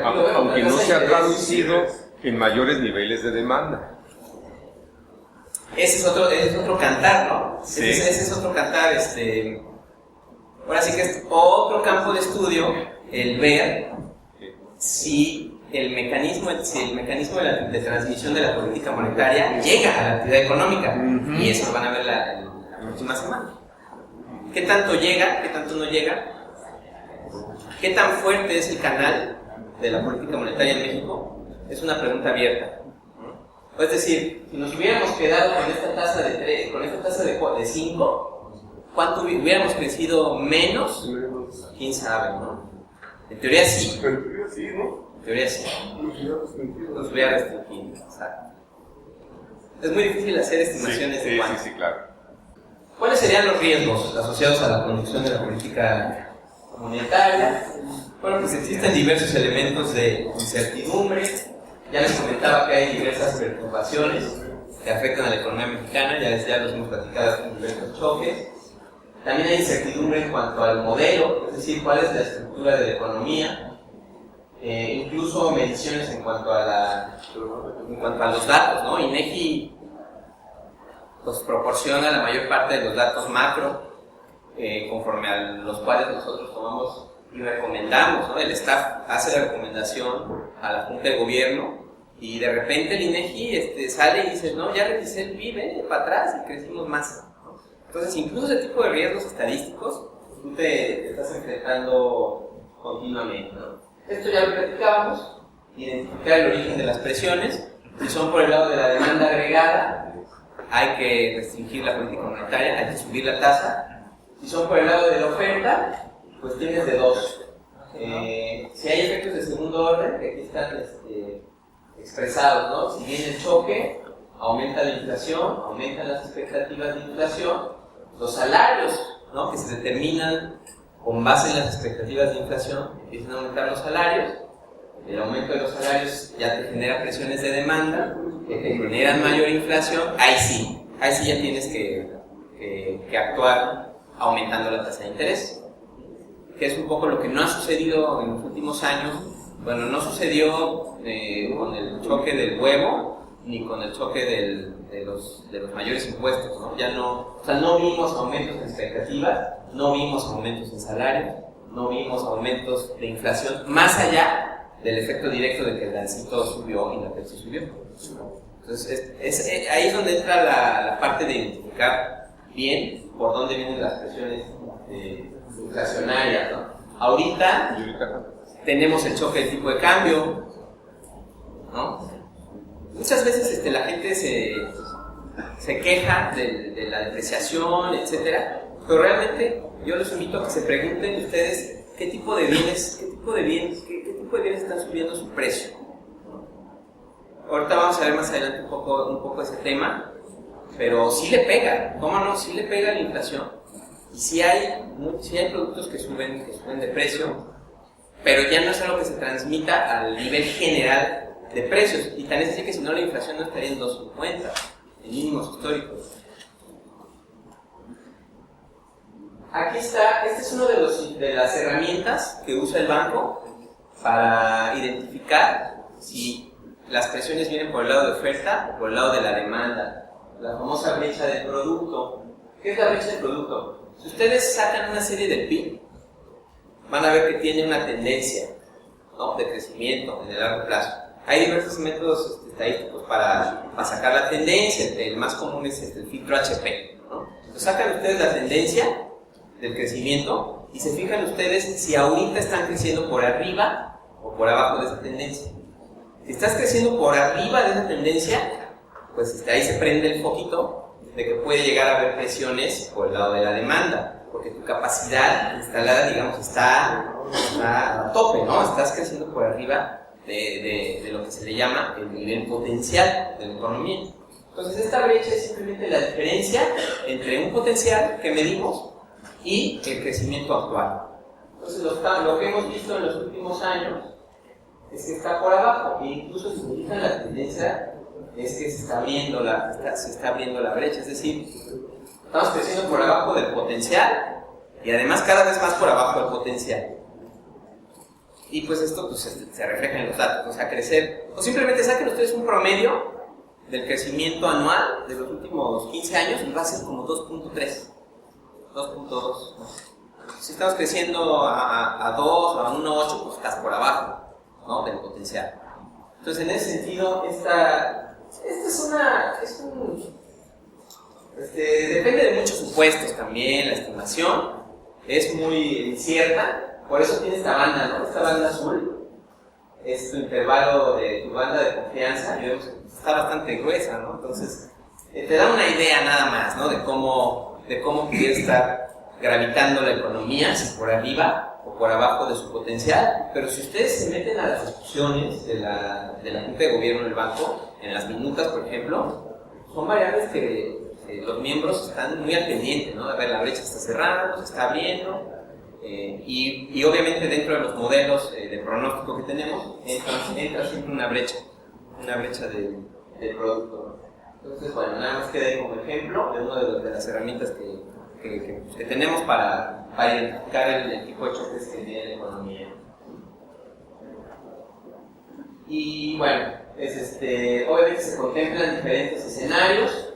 Speaker 2: Aunque no se ha traducido en mayores niveles de demanda.
Speaker 1: Ese es otro cantar, ¿no?
Speaker 2: Sí.
Speaker 1: Ese es otro cantar. Ahora sí que es otro campo de estudio el ver si el mecanismo de transmisión de la política monetaria llega a la actividad económica. Y eso lo van a ver la próxima semana. ¿Qué tanto llega? ¿Qué tanto no llega? ¿Qué tan fuerte es el canal de la política monetaria en México? Es una pregunta abierta. Es decir, si nos hubiéramos quedado con esta tasa de 3, con esta tasa de 5, ¿cuánto hubiéramos crecido menos? ¿Quién sabe, no? En teoría sí.
Speaker 2: En teoría sí, ¿no?
Speaker 1: En teoría sí. Nos hubiera restringido, exacto. Es muy difícil hacer estimaciones de cuánto.
Speaker 2: Sí, claro.
Speaker 1: ¿Cuáles serían los riesgos asociados a la conducción de la política monetaria? Bueno, pues existen diversos elementos de incertidumbre. Ya les comentaba que hay diversas preocupaciones que afectan a la economía mexicana, ya los hemos platicado en diversos choques. También hay incertidumbre en cuanto al modelo, es decir, cuál es la estructura de la economía, incluso mediciones en cuanto a los datos, ¿no? INEGI pues proporciona la mayor parte de los datos macro, conforme a los cuales nosotros tomamos y recomendamos, ¿no? El staff hace la recomendación a la Junta de Gobierno y de repente el INEGI sale y dice, no, ya revisé el PIB, para atrás y crecimos más, ¿no? Entonces, incluso ese tipo de riesgos estadísticos tú te estás enfrentando continuamente, ¿no? Esto ya lo platicábamos, identificar el origen de las presiones. Si son por el lado de la demanda agregada, hay que restringir la política monetaria, hay que subir la tasa. Si son por el lado de la oferta, pues tienes de dos. Si hay efectos de segundo orden, que aquí están expresados, ¿no? Si viene el choque, aumenta la inflación, aumentan las expectativas de inflación, los salarios, ¿no? Que se determinan con base en las expectativas de inflación, empiezan a aumentar los salarios. El aumento de los salarios ya te genera presiones de demanda, que te generan mayor inflación. Ahí sí ya tienes que actuar aumentando la tasa de interés, que es un poco lo que no ha sucedido en los últimos años. Bueno, no sucedió con el choque del huevo ni con el choque de los mayores impuestos, ¿no? Ya no, o sea, no vimos aumentos en expectativas, no vimos aumentos en salarios, no vimos aumentos de inflación, más allá del efecto directo de que el lancito subió y la Pepsi subió. Entonces, ahí es donde entra la parte de identificar bien por dónde vienen las presiones inflacionarias, ¿no? Ahorita tenemos el choque del tipo de cambio, ¿no? Muchas veces la gente se queja de la depreciación, etcétera, pero realmente yo los invito a que se pregunten ustedes qué tipo de bienes están subiendo su precio. Ahorita vamos a ver más adelante un poco ese tema, pero sí le pega, ¿cómo no? Sí le pega la inflación. Y sí hay productos que suben de precio, pero ya no es algo que se transmita al nivel general de precios. Y tan es así que si no, la inflación no estaría en 2.50, en mínimos históricos. Aquí está, este es uno de las herramientas que usa el banco para identificar si las presiones vienen por el lado de oferta o por el lado de la demanda. La famosa brecha del producto. ¿Qué es la brecha del producto? Si ustedes sacan una serie de PIB, van a ver que tiene una tendencia, ¿no?, de crecimiento en el largo plazo. Hay diversos métodos estadísticos para sacar la tendencia. El más común es el filtro HP, ¿no? Entonces sacan ustedes la tendencia del crecimiento y se fijan ustedes si ahorita están creciendo por arriba o por abajo de esa tendencia. Si estás creciendo por arriba de esa tendencia, pues ahí se prende el foquito de que puede llegar a haber presiones por el lado de la demanda, porque tu capacidad instalada, digamos, está a tope, ¿no? Estás creciendo por arriba de lo que se le llama el nivel potencial de la economía. Entonces esta brecha es simplemente la diferencia entre un potencial que medimos y el crecimiento actual. Entonces lo que hemos visto en los últimos años es que está por abajo, e incluso si se fijan la tendencia es que se está abriendo la brecha, es decir, estamos creciendo por abajo del potencial y además cada vez más por abajo del potencial. Y pues esto pues, se refleja en los datos, o sea, crecer, o simplemente saquen ustedes un promedio del crecimiento anual de los últimos 15 años y va a ser como 2.3, 2.2. Si estamos creciendo a 2 o a 1.8, pues estás por abajo, ¿no?, del potencial. Entonces, en ese sentido, depende de muchos supuestos también, la estimación es muy incierta. Por eso tiene esta banda, ¿no? Esta banda azul es tu intervalo de tu banda de confianza, y vemos que está bastante gruesa, ¿no? Entonces, te da una idea nada más, ¿no?, de cómo pudiera estar gravitando la economía, si por arriba o por abajo de su potencial. Pero si ustedes se meten a las discusiones de la Junta de Gobierno del banco, en las minutas, por ejemplo, son variables que los miembros están muy al pendiente, ¿no? A ver, la brecha está cerrando, se está abriendo, y obviamente dentro de los modelos de pronóstico que tenemos entra siempre una brecha del producto, ¿no? Entonces, bueno, nada más queda ahí como ejemplo de una de las herramientas que tenemos para identificar el tipo de choques que tiene la economía. Y bueno, obviamente se contemplan diferentes escenarios.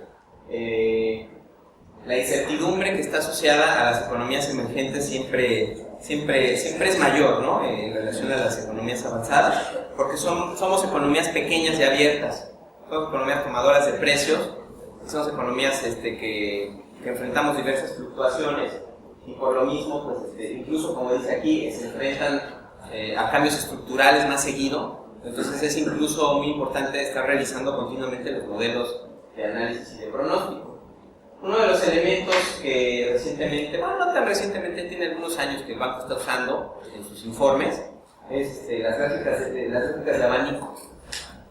Speaker 1: La incertidumbre que está asociada a las economías emergentes siempre es mayor, ¿no? En relación a las economías avanzadas, porque somos economías pequeñas y abiertas, somos economías tomadoras de precios, somos economías que enfrentamos diversas fluctuaciones, y por lo mismo, pues, incluso como dice aquí, se enfrentan a cambios estructurales más seguido. Entonces es incluso muy importante estar revisando continuamente los modelos de análisis y de pronóstico. Uno de los elementos que recientemente, bueno, no tan recientemente, tiene algunos años que el banco está usando en sus informes, es las gráficas de abanico.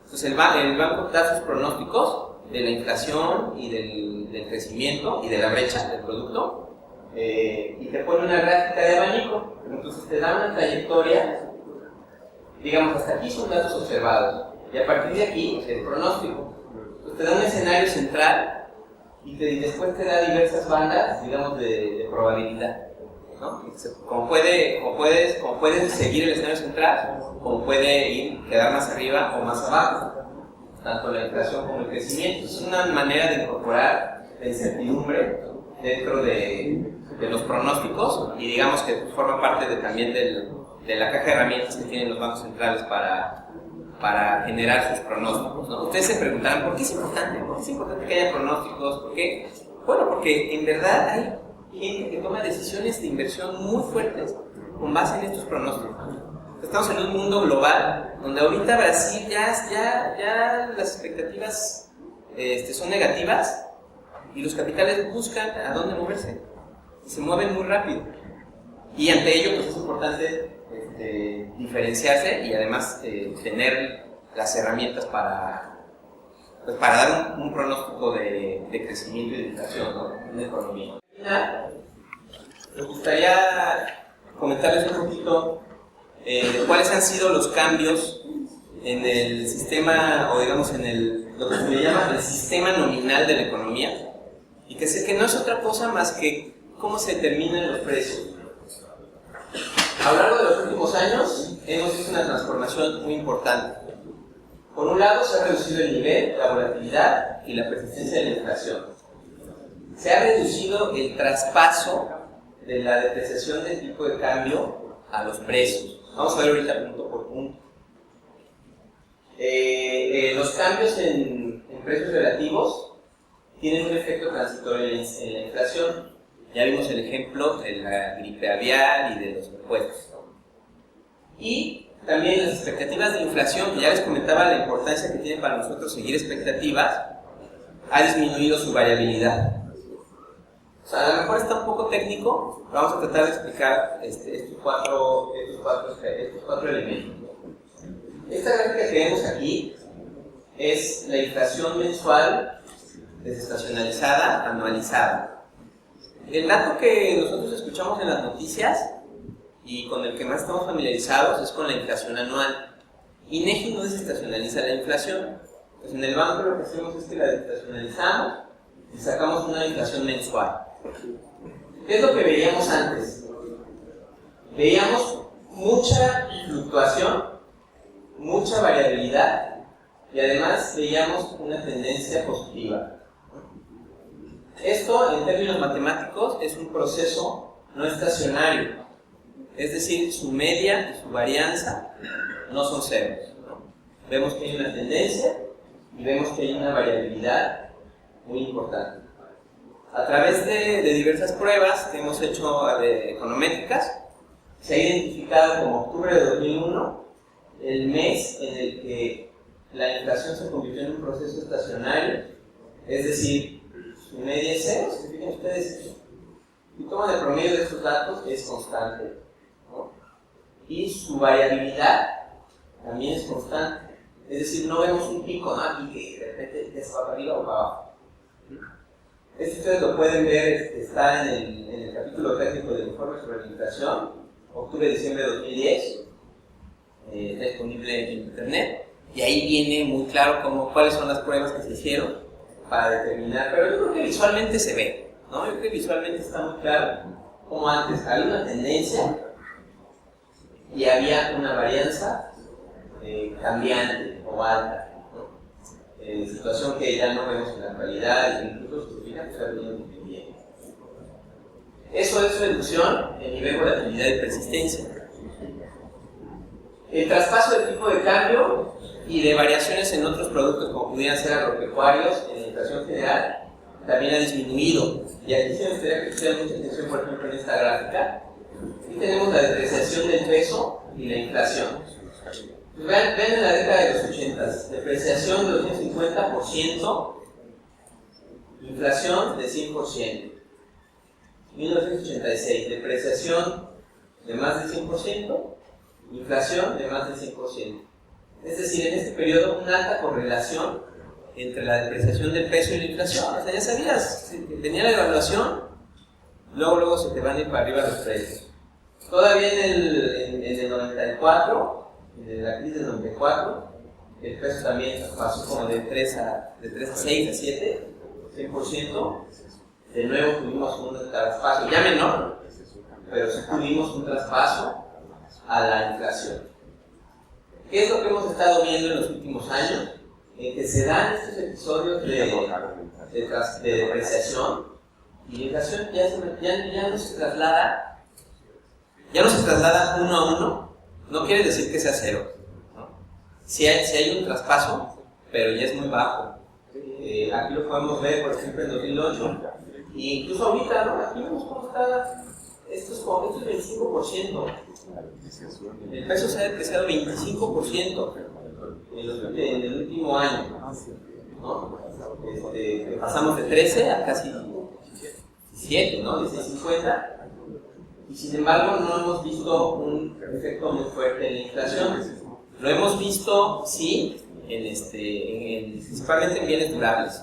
Speaker 1: Entonces el banco da sus pronósticos de la inflación y del crecimiento y de la brecha del producto, y te pone una gráfica de abanico. Entonces te da una trayectoria. Digamos, hasta aquí son datos observados, y a partir de aquí el pronóstico. Pues te da un escenario central y después te da diversas bandas, digamos, de probabilidad, ¿no? Como puedes seguir el escenario central, como puede quedar más arriba o más abajo, tanto la inflación como el crecimiento. Es una manera de incorporar la incertidumbre dentro de los pronósticos, y digamos que forma parte también de la caja de herramientas que tienen los bancos centrales para generar sus pronósticos, ¿no? Ustedes se preguntarán, ¿por qué es importante? ¿Por qué es importante que haya pronósticos? ¿Por qué? Bueno, porque en verdad hay gente que toma decisiones de inversión muy fuertes con base en estos pronósticos. Estamos en un mundo global donde ahorita Brasil ya las expectativas son negativas, y los capitales buscan a dónde moverse. Se mueven muy rápido. Y ante ello, pues es importante diferenciarse y además tener las herramientas para dar un pronóstico de crecimiento y de inflación, ¿no? En la economía. Me gustaría comentarles un poquito de cuáles han sido los cambios en el sistema, o digamos lo que se le llama el sistema nominal de la economía, y que no es otra cosa más que cómo se determinan los precios. A lo largo de los últimos años hemos visto una transformación muy importante. Por un lado, se ha reducido el nivel, la volatilidad y la persistencia de la inflación. Se ha reducido el traspaso de la depreciación del tipo de cambio a los precios. Vamos a ver ahorita punto por punto. Los cambios en precios relativos tienen un efecto transitorio en la inflación. Ya vimos el ejemplo de la gripe aviar y de los impuestos. Y también las expectativas de inflación, que ya les comentaba la importancia que tiene para nosotros seguir expectativas, ha disminuido su variabilidad. O sea, a lo mejor está un poco técnico, pero vamos a tratar de explicar estos cuatro elementos. Esta gráfica que vemos aquí es la inflación mensual desestacionalizada, anualizada. El dato que nosotros escuchamos en las noticias y con el que más estamos familiarizados es con la inflación anual. INEGI no desestacionaliza la inflación. Pues en el banco lo que hacemos es que la desestacionalizamos y sacamos una inflación mensual. ¿Qué es lo que veíamos antes? Veíamos mucha fluctuación, mucha variabilidad, y además veíamos una tendencia positiva. Esto, en términos matemáticos, es un proceso no estacionario, es decir, su media y su varianza no son ceros, ¿no? Vemos que hay una tendencia y vemos que hay una variabilidad muy importante. A través de diversas pruebas que hemos hecho econométricas, se ha identificado como octubre de 2001 el mes en el que la inflación se convirtió en un proceso estacionario, es decir, su media es cero. Si se fijan ustedes, si toman el promedio de estos datos, es constante, ¿no? Y su variabilidad también es constante, es decir, no vemos un pico, ¿no?, aquí que de repente ya se va para arriba o para abajo. ustedes lo pueden ver, está en el capítulo técnico del informe sobre la inflación, octubre-diciembre de 2010, está disponible en internet, y ahí viene muy claro cuáles son las pruebas que se hicieron para determinar, pero yo creo que visualmente se ve, ¿no? Yo creo que visualmente está muy claro como antes había una tendencia y había una varianza cambiante o alta, ¿no? Situación que ya no vemos en la actualidad y incluso justifica que está veniendo muy bien. Eso es reducción en nivel volatilidad y persistencia. El traspaso de tipo de cambio y de variaciones en otros productos como pudieran ser agropecuarios en la inflación general también ha disminuido. Y aquí se me gustaría que pusieran mucha atención, por ejemplo, en esta gráfica. Aquí tenemos la depreciación del peso y la inflación. Vean en la década de los 80, depreciación de 250%, inflación de 100%. 1986, depreciación de más del 100%, inflación de más del 100%. Es decir, en este periodo una alta correlación entre la depreciación del peso y la inflación. O sea, ya sabías, venía la devaluación, luego se te van a ir para arriba los precios. Todavía en el 94, en la crisis del 94, el peso también pasó como de 3 a 6 a 7, 100%. De nuevo tuvimos un traspaso, ya menor, pero sí tuvimos un traspaso a la inflación. ¿Qué es lo que hemos estado viendo en los últimos años? En que se dan estos episodios de depreciación y la inflación ya no se traslada, uno a uno. No quiere decir que sea cero, ¿no? Si hay un traspaso, pero ya es muy bajo. Aquí lo podemos ver, por ejemplo, en 2008, e incluso ahorita, ¿no? Aquí vemos cómo está. Esto es 25%. El peso se ha depreciado 25% en el último año, ¿no? Pasamos de 13 a casi 17, ¿no? 16.50. Y sin embargo no hemos visto un efecto muy fuerte en la inflación. Lo hemos visto, sí, principalmente en bienes durables,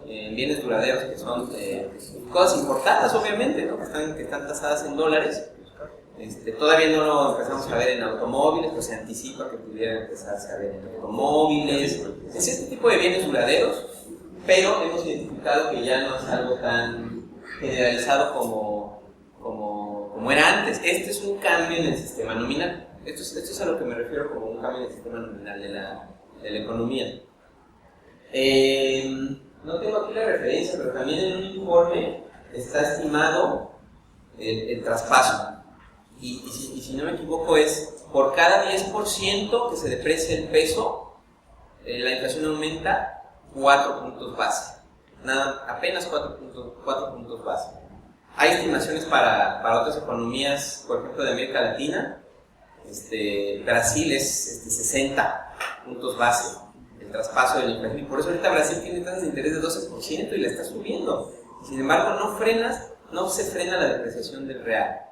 Speaker 1: en bienes duraderos, que son cosas importadas, obviamente, ¿no? que están tasadas en dólares. Todavía no lo empezamos a ver en automóviles, pues se anticipa que pudiera empezarse a ver en automóviles. Es este tipo de bienes duraderos, pero hemos identificado que ya no es algo tan generalizado como era antes. Este es un cambio en el sistema nominal. Esto es a lo que me refiero como un cambio en el sistema nominal de la economía. No tengo aquí la referencia, pero también en un informe está estimado el traspaso. Y si no me equivoco es por cada 10% que se deprecia el peso, la inflación aumenta 4 puntos base. Apenas 4 puntos base. Hay estimaciones para otras economías, por ejemplo de América Latina. Brasil es 60 puntos base el traspaso de la inflación, y por eso ahorita Brasil tiene tasas de interés de 12% y la está subiendo. Sin embargo, no se frena la depreciación del real.